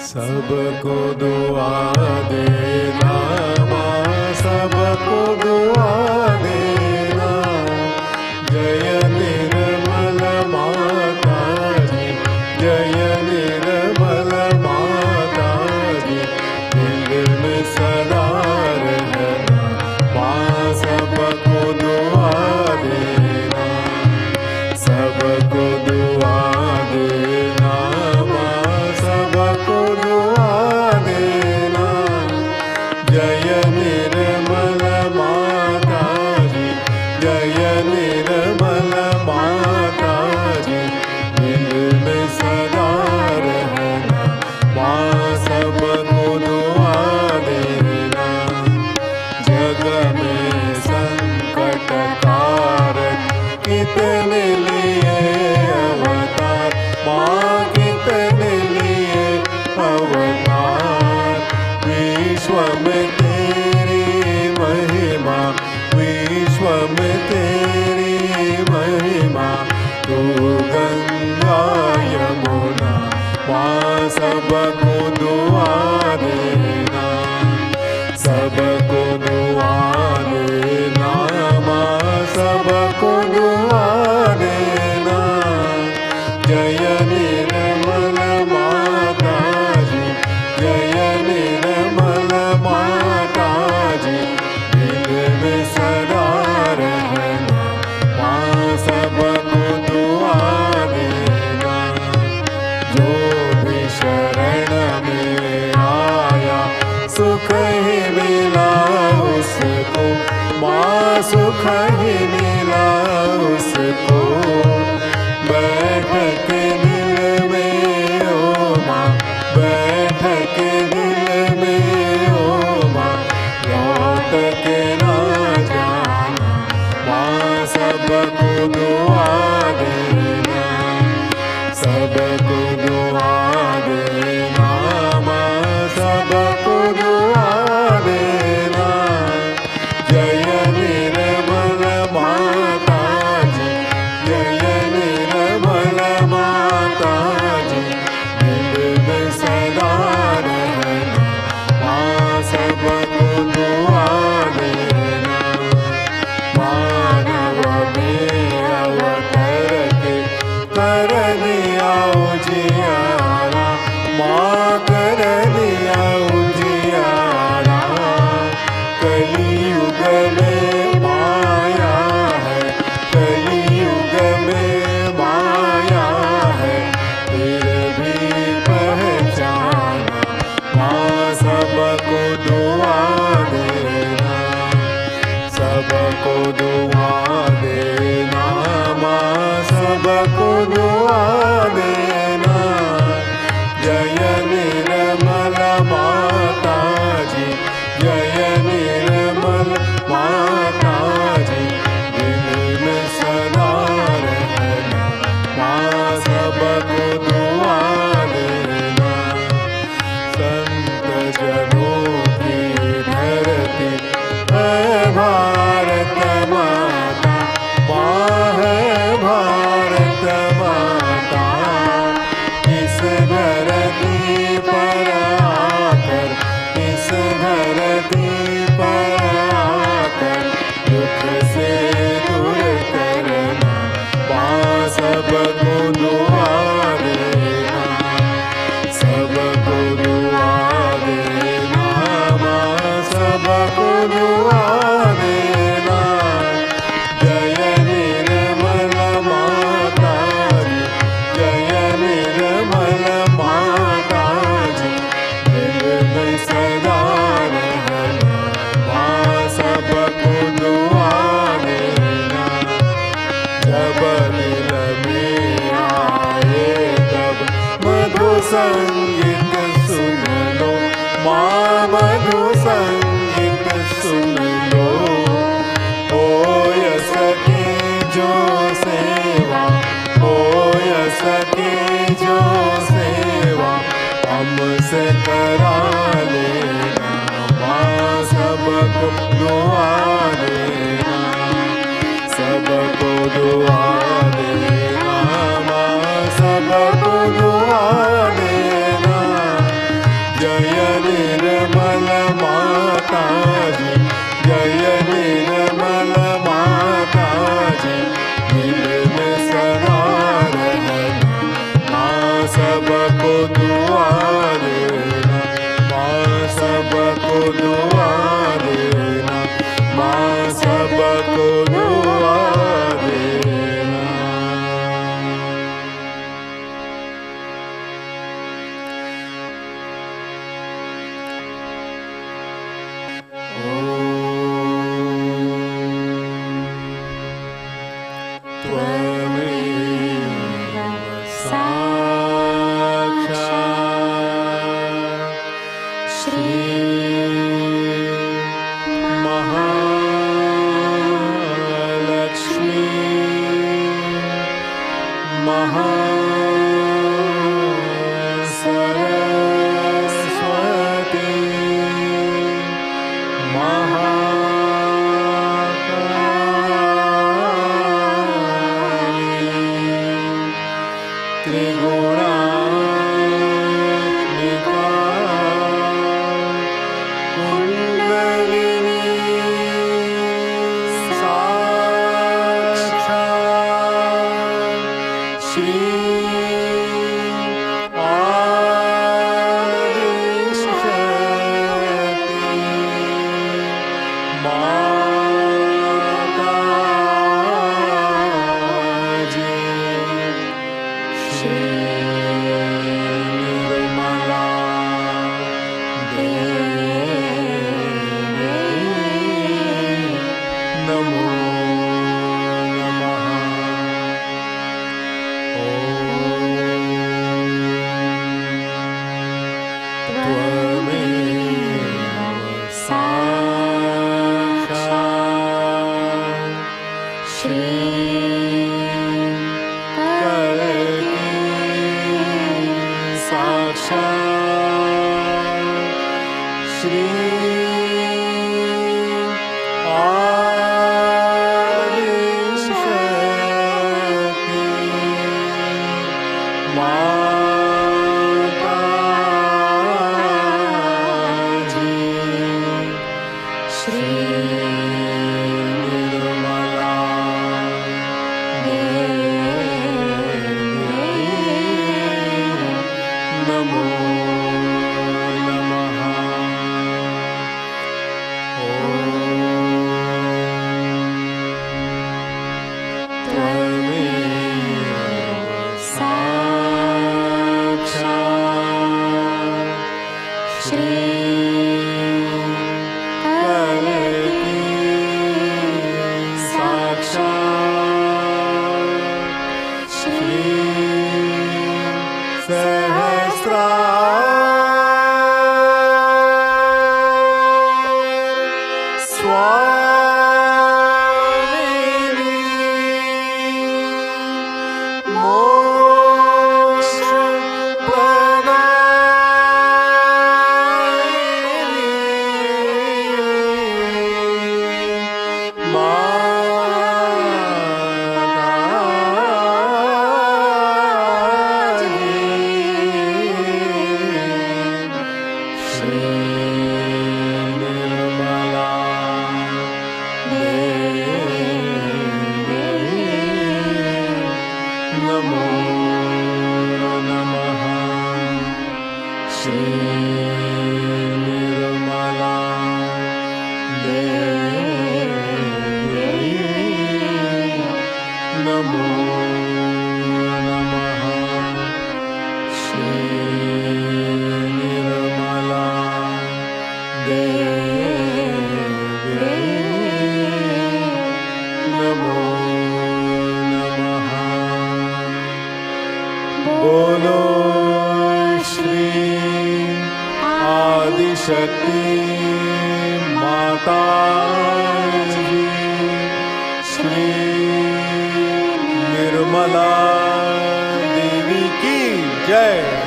Speaker 2: सबको दुआ देना माँ, सबको दुआ देना। जय निर्मल माता जी, जय निर्मल माता जी। दिल में सदा रहना माँ, सबको दुआ देना, सबको दुआ देना माँ, सबको दुआ देना। जय है भारत माता, माँ है भारत माता। इस धरती पर आकर, इस धरती पर आकर दुख से दूर करना, माँ सबको दुआ देना, सबको दुआ देना, माँ सबको दुआ देना। जय निर्मल माता जी, जय निर्मल माता जी, दिल में सदा रहना, माँ सबको दुआ देना। जब दिल में आए तब मधु संगीत सुन लो, माँ मधु संगीत सुन लो। हो सके जो सेवा, हो सके जो सेवा हमसे करा लेना, माँ सबको दुआ देना, सबको दुआ देना, माँ सबको दुआ देना। जय निर्मल माता जी, जय निर्मल माता जी, दिल में सदा रहना, माँ सबको दुआ देना, माँ सबको दुआ देना, माँ सबको दुआ देना। त्वमेव साक्षात् श्री महालक्ष्मी महासरस्वती महाकाली त्रिगुणात्मिका कुंडलिनी साक्षात् श्री माताजी, श्री निर्मला देवी नमो नमः। त्वमेव साक्षात् श्री कल्की साक्षात् श्री आदिशक्ति माताजी, श्री निर्मला देवी नमो नमः। त्वमेव साक्षात् श्री कल्की साक्षात् श्री सहस्रार स्वामिनी मोक्ष प्रदायिनी माताजी, श्री निर्मला देवी की जय।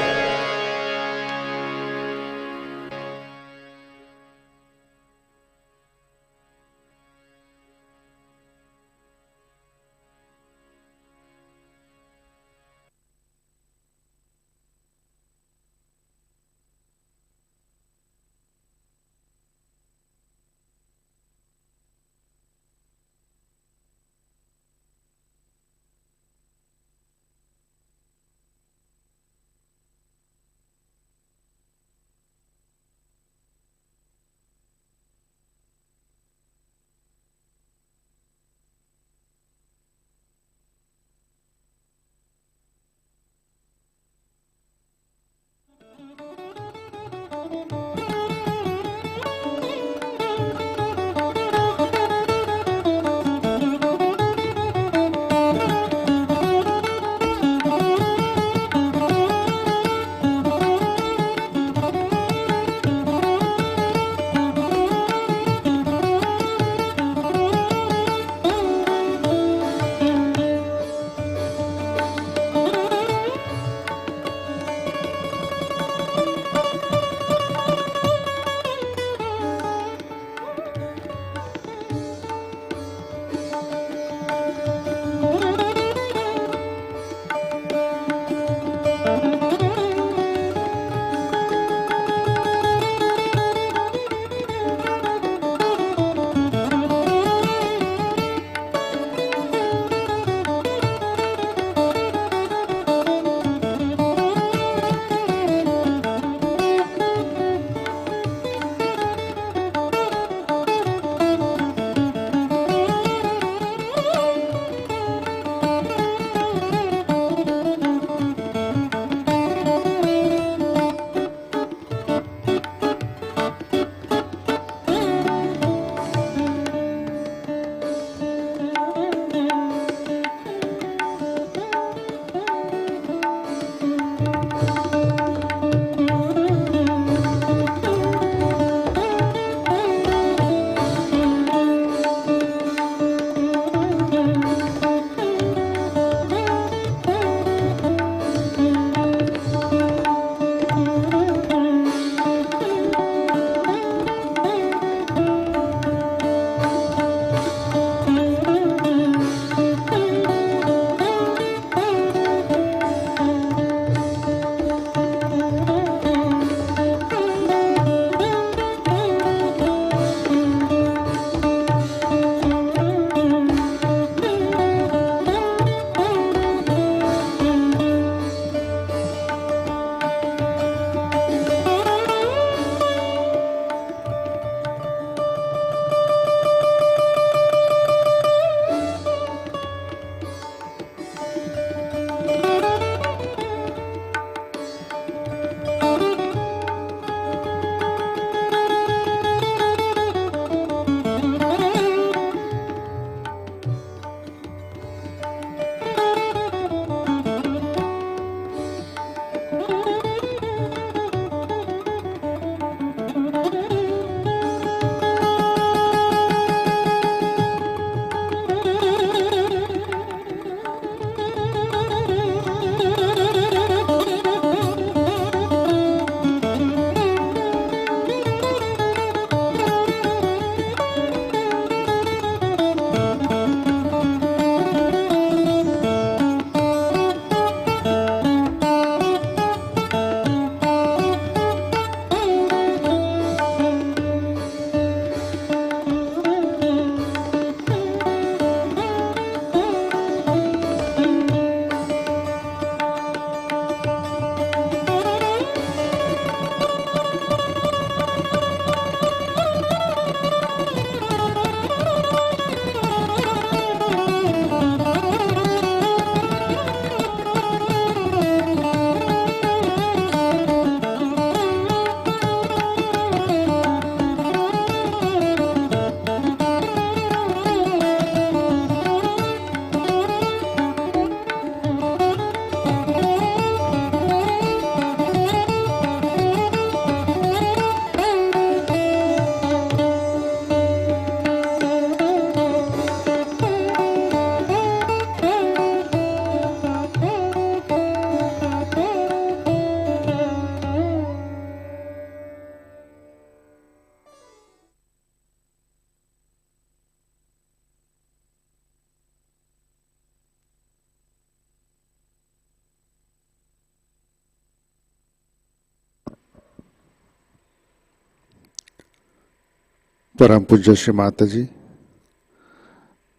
Speaker 1: परम पूज्य श्री माताजी,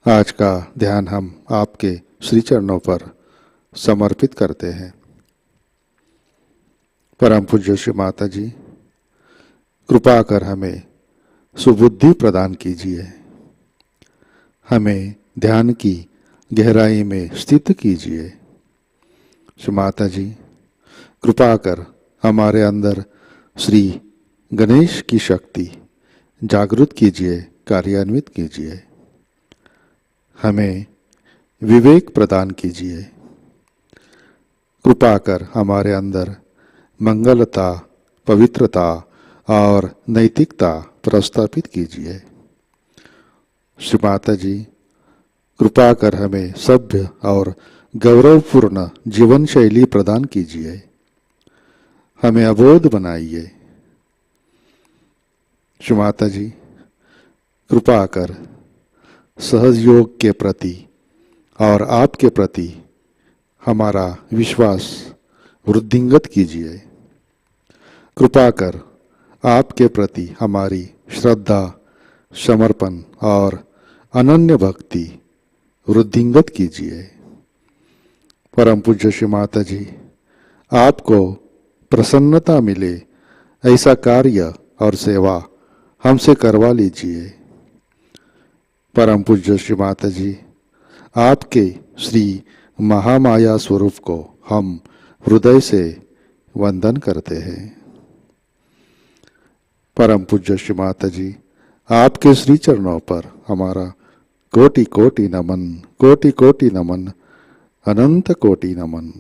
Speaker 1: आज का ध्यान हम आपके श्री चरणों पर समर्पित करते हैं। परम पूज्य श्री माताजी, कृपा कर हमें सुबुद्धि प्रदान कीजिए, हमें ध्यान की गहराई में स्थित कीजिए। श्री माताजी, कृपा कर हमारे अंदर श्री गणेश की शक्ति जागृत कीजिए, कार्यान्वित कीजिए। हमें विवेक प्रदान कीजिए। कृपा कर हमारे अंदर मंगलता, पवित्रता और नैतिकता प्रस्थापित कीजिए। श्री माताजी, कृपा कर हमें सभ्य और गौरवपूर्ण जीवन शैली प्रदान कीजिए। हमें अबोध बनाइए। श्री माताजी, कृपा कर सहज योग के प्रति और आपके प्रति हमारा विश्वास वृद्धिंगत कीजिए। कृपा कर आपके प्रति हमारी श्रद्धा, समर्पण और अनन्य भक्ति वृद्धिंगत कीजिए। परम पूज्य श्री माताजी, आपको प्रसन्नता मिले ऐसा कार्य और सेवा हमसे करवा लीजिए। परम पूज्य श्री माताजी, आपके श्री महामाया स्वरूप को हम हृदय से वंदन करते हैं। परम पूज्य श्री माताजी, आपके श्री चरणों पर हमारा कोटि कोटि नमन, कोटि कोटि नमन, अनंत कोटि नमन।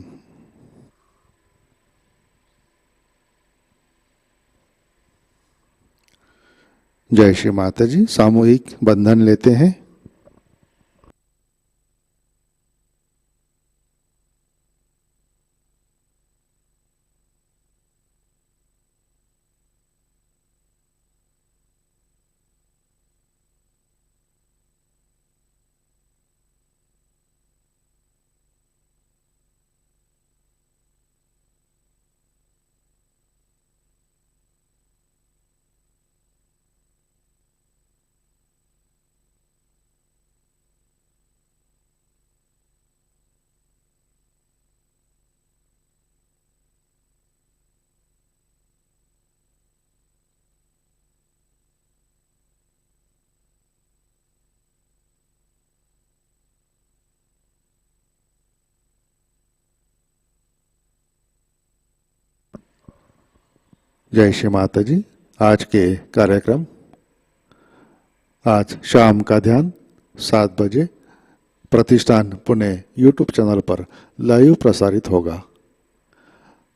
Speaker 1: जय श्री माताजी। सामूहिक बंधन लेते हैं। जय श्री माताजी। आज के कार्यक्रम, आज शाम का ध्यान 7 बजे प्रतिष्ठान पुणे यूट्यूब चैनल पर लाइव प्रसारित होगा।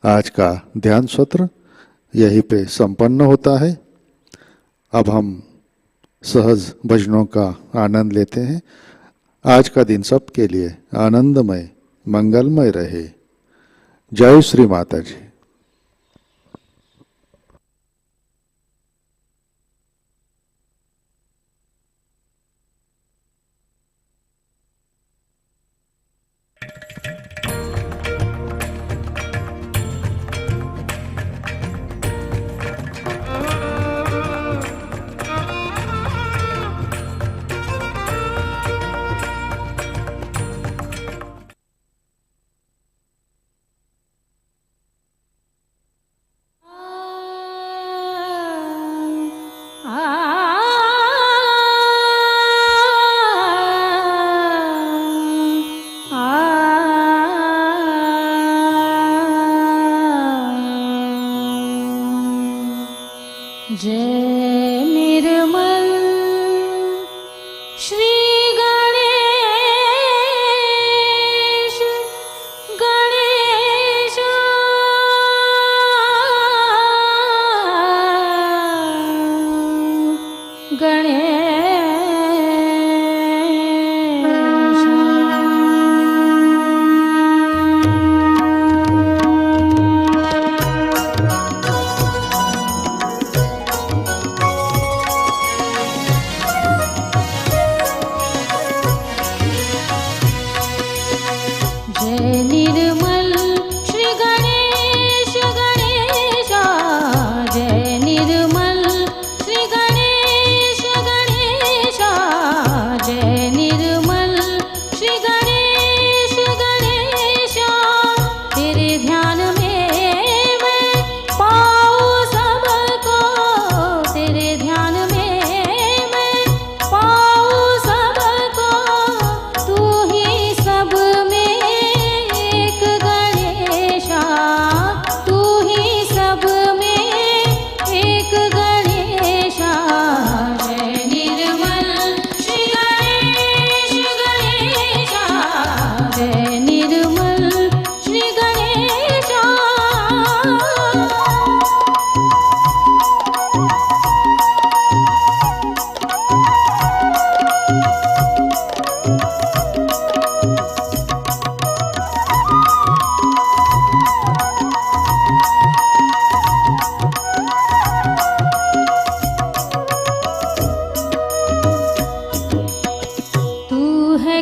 Speaker 1: आज का ध्यान सत्र यहीं पे संपन्न होता है। अब हम सहज भजनों का आनंद लेते हैं। आज का दिन सबके लिए आनंदमय, मंगलमय रहे। जय श्री माताजी।
Speaker 4: जय निर्मल श्री गणेश गणेश गणेश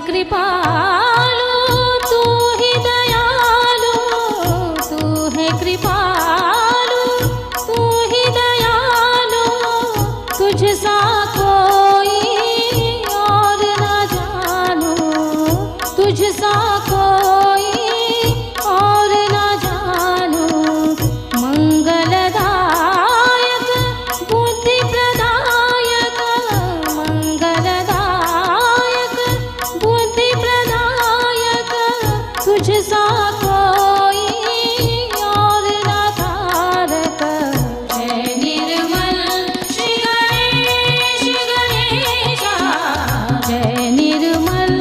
Speaker 4: कृपालु, तू ही दयालु, तू है कृपालु, तू ही दयालु, तुझसा कोई और न जानू, तुझसा कोई और न जानू। मंगलदायक बुद्धि प्रदायक, मंगलदायक बुद्धि प्रदायक, तुझसा कोई और न तारक। जय निर्मल श्री गणेश गणेशा, जय निर्मल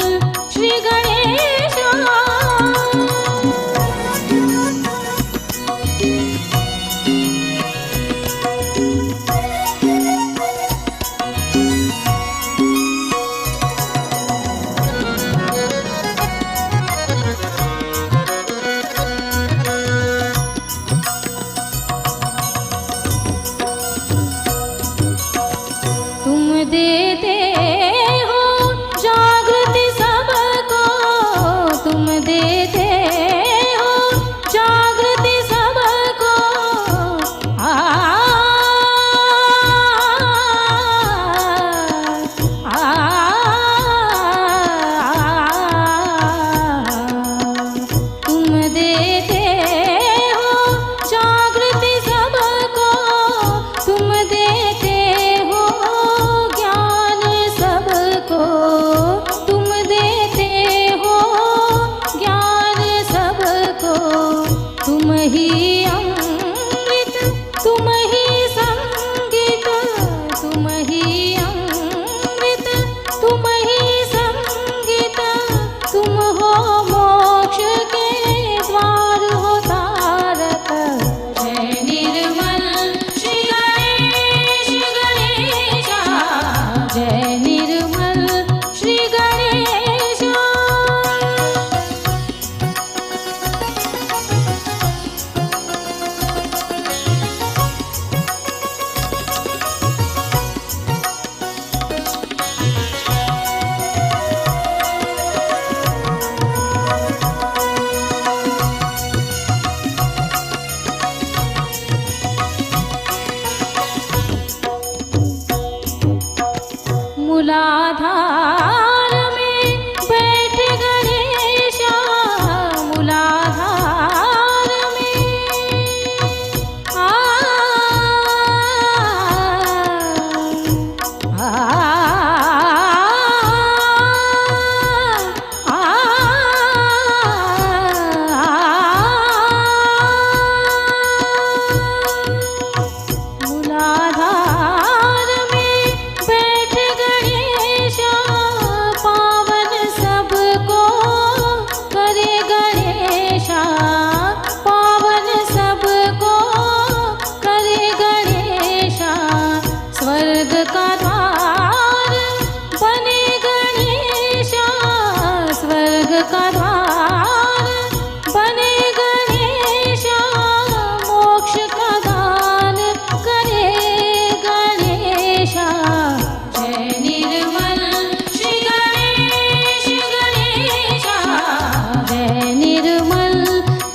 Speaker 4: श्री गणेशा। तुम देते हो जागृति सबको, तुम देते हो जागृति सबको। आ, आ, तुम देते हो जागृति सबको, तुम देते हो ज्ञान सबको, तुम देते हो ज्ञान सबको। तुम ही अमृत, तुम ही संगीत, तुम ही अमृत, तुम ही संगीत, तुम हो मोक्ष के द्वार हो तारक। जय निर्मल श्री गणेश गणेशा, जय निर्मल श्री गणेशा। मूलाधार में बैठ गणेशा, मूलाधार में। आ, आ, आ, मूलाधार में बैठ गणेशा, पावन सबको करे गणेशा, पावन सबको करे गणेशा। स्वर्ग का द्वार बने गणेशा, स्वर्ग का द्वार बने गणेशा। मोक्ष का दान करे गणेशा। जय निर्मल श्री गणेश गणेशा, जय निर्मल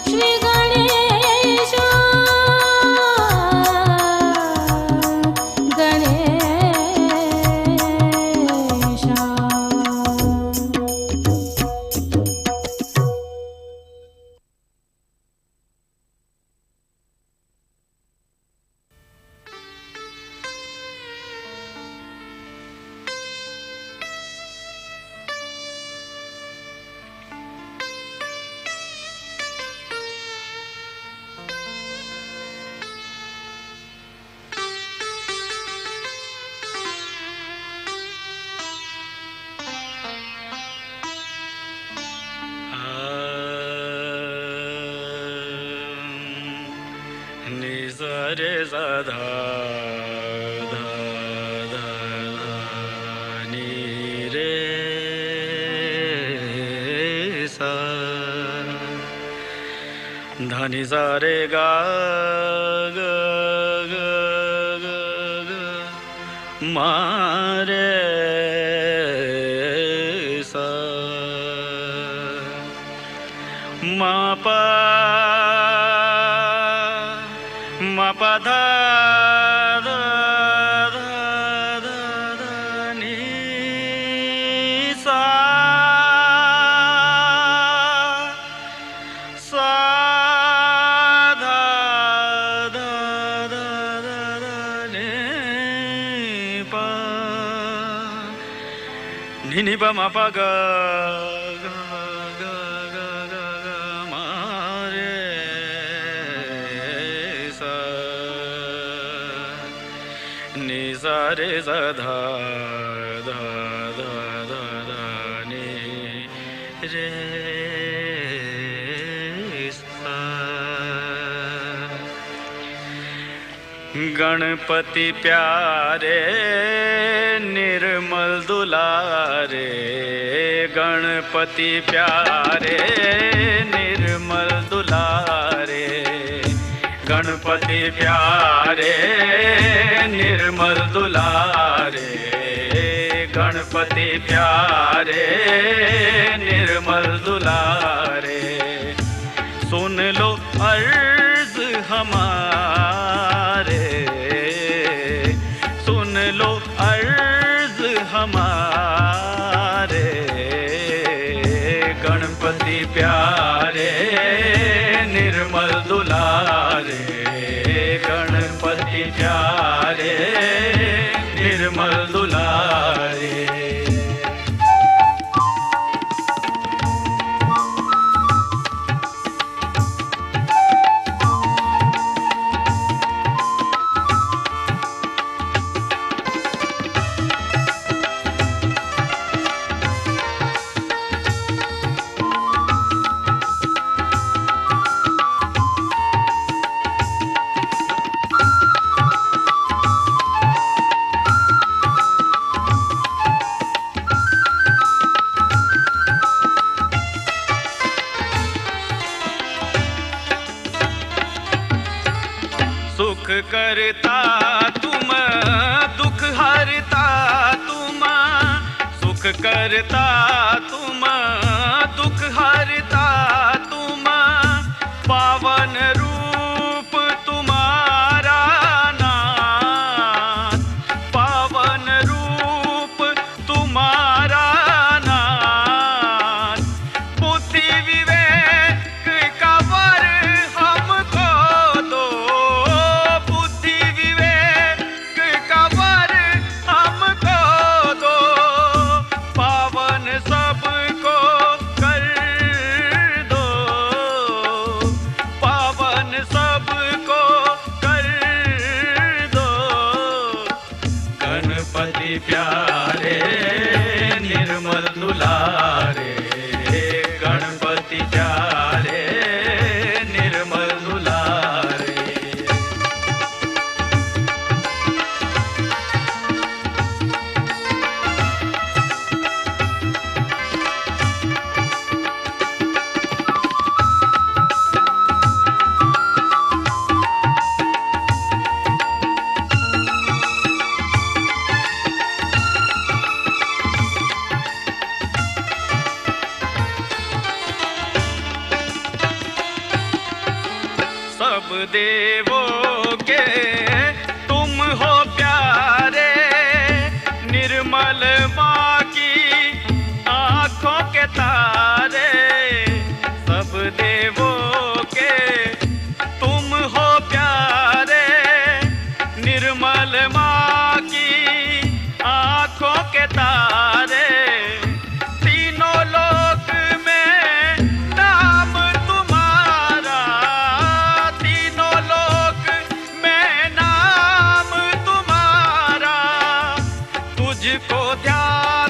Speaker 4: श्री गणेशा। गणेशा।
Speaker 2: रे सा धा धा धा धा नी रे सा धा नि सा रे गा ग ग ग ग मा रे सा ma pa dha dha dha dha dha ni sa sa dha dha dha dha dha ni pa ni pa ma pa ga re sa dha dha dha dha dha ni re sa Ganpati प्यारे निर्मल दुलारे गणपति प्यारे निर्मल दुलारे गणपति प्यारे निर्मल दुलारे गणपति प्यारे निर्मल दुलारे सुन लो अर्ज हमारे सुन लो अर्ज हमारे गणपति प्यारे निर्मल दुलारे गणपति प्यारे निर्मल दुलारे सुख करता तुम दुख हरता तुम सुख करता तुम दुख हरता तुम पावन रूप तुम्हारा नाथ पावन रूप तुम्हारा नाथ बुद्धि विवेक का वर हमको दो प्यारे निर्मल दुलारे गणपति प्यारे निर्मल दुलारे सब देवों के तुम हो प्यारे निर्मल माँ की आँखों के तारे सब देवों के तुम हो प्यारे निर्मल माँ की आँखों के तारे तीनों लोक में नाम तुम्हारा तीनों लोक में नाम तुम्हारा तुझको ध्यान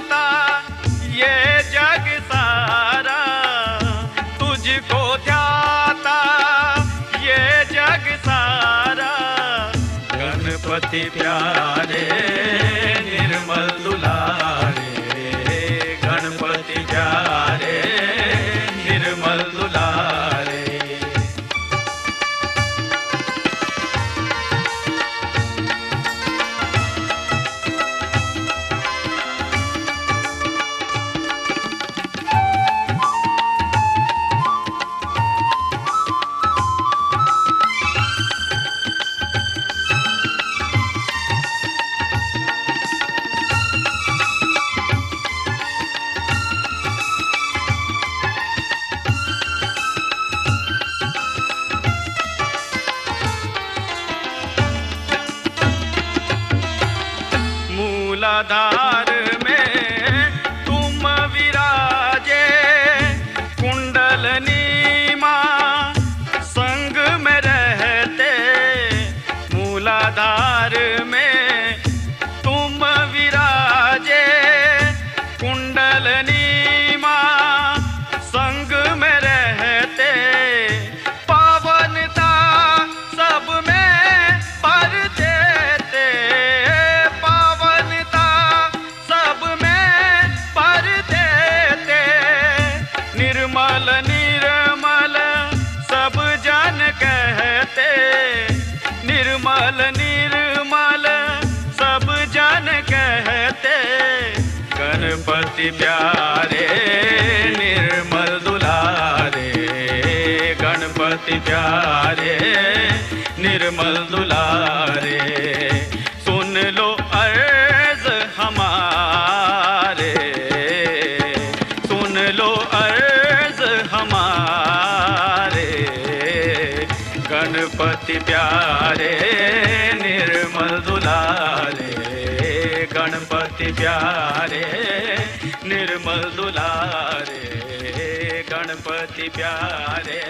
Speaker 2: गणपति प्यारे निर्मल दुलारे, गणपति प्यारे निर्मल दुलारे, सुन लो अर्ज हमारे, सुन लो अर्ज हमारे, गणपति प्यारे निर्मल दुलारे, गणपति प्यारे निर्मल दुलारे, गणपति प्यारे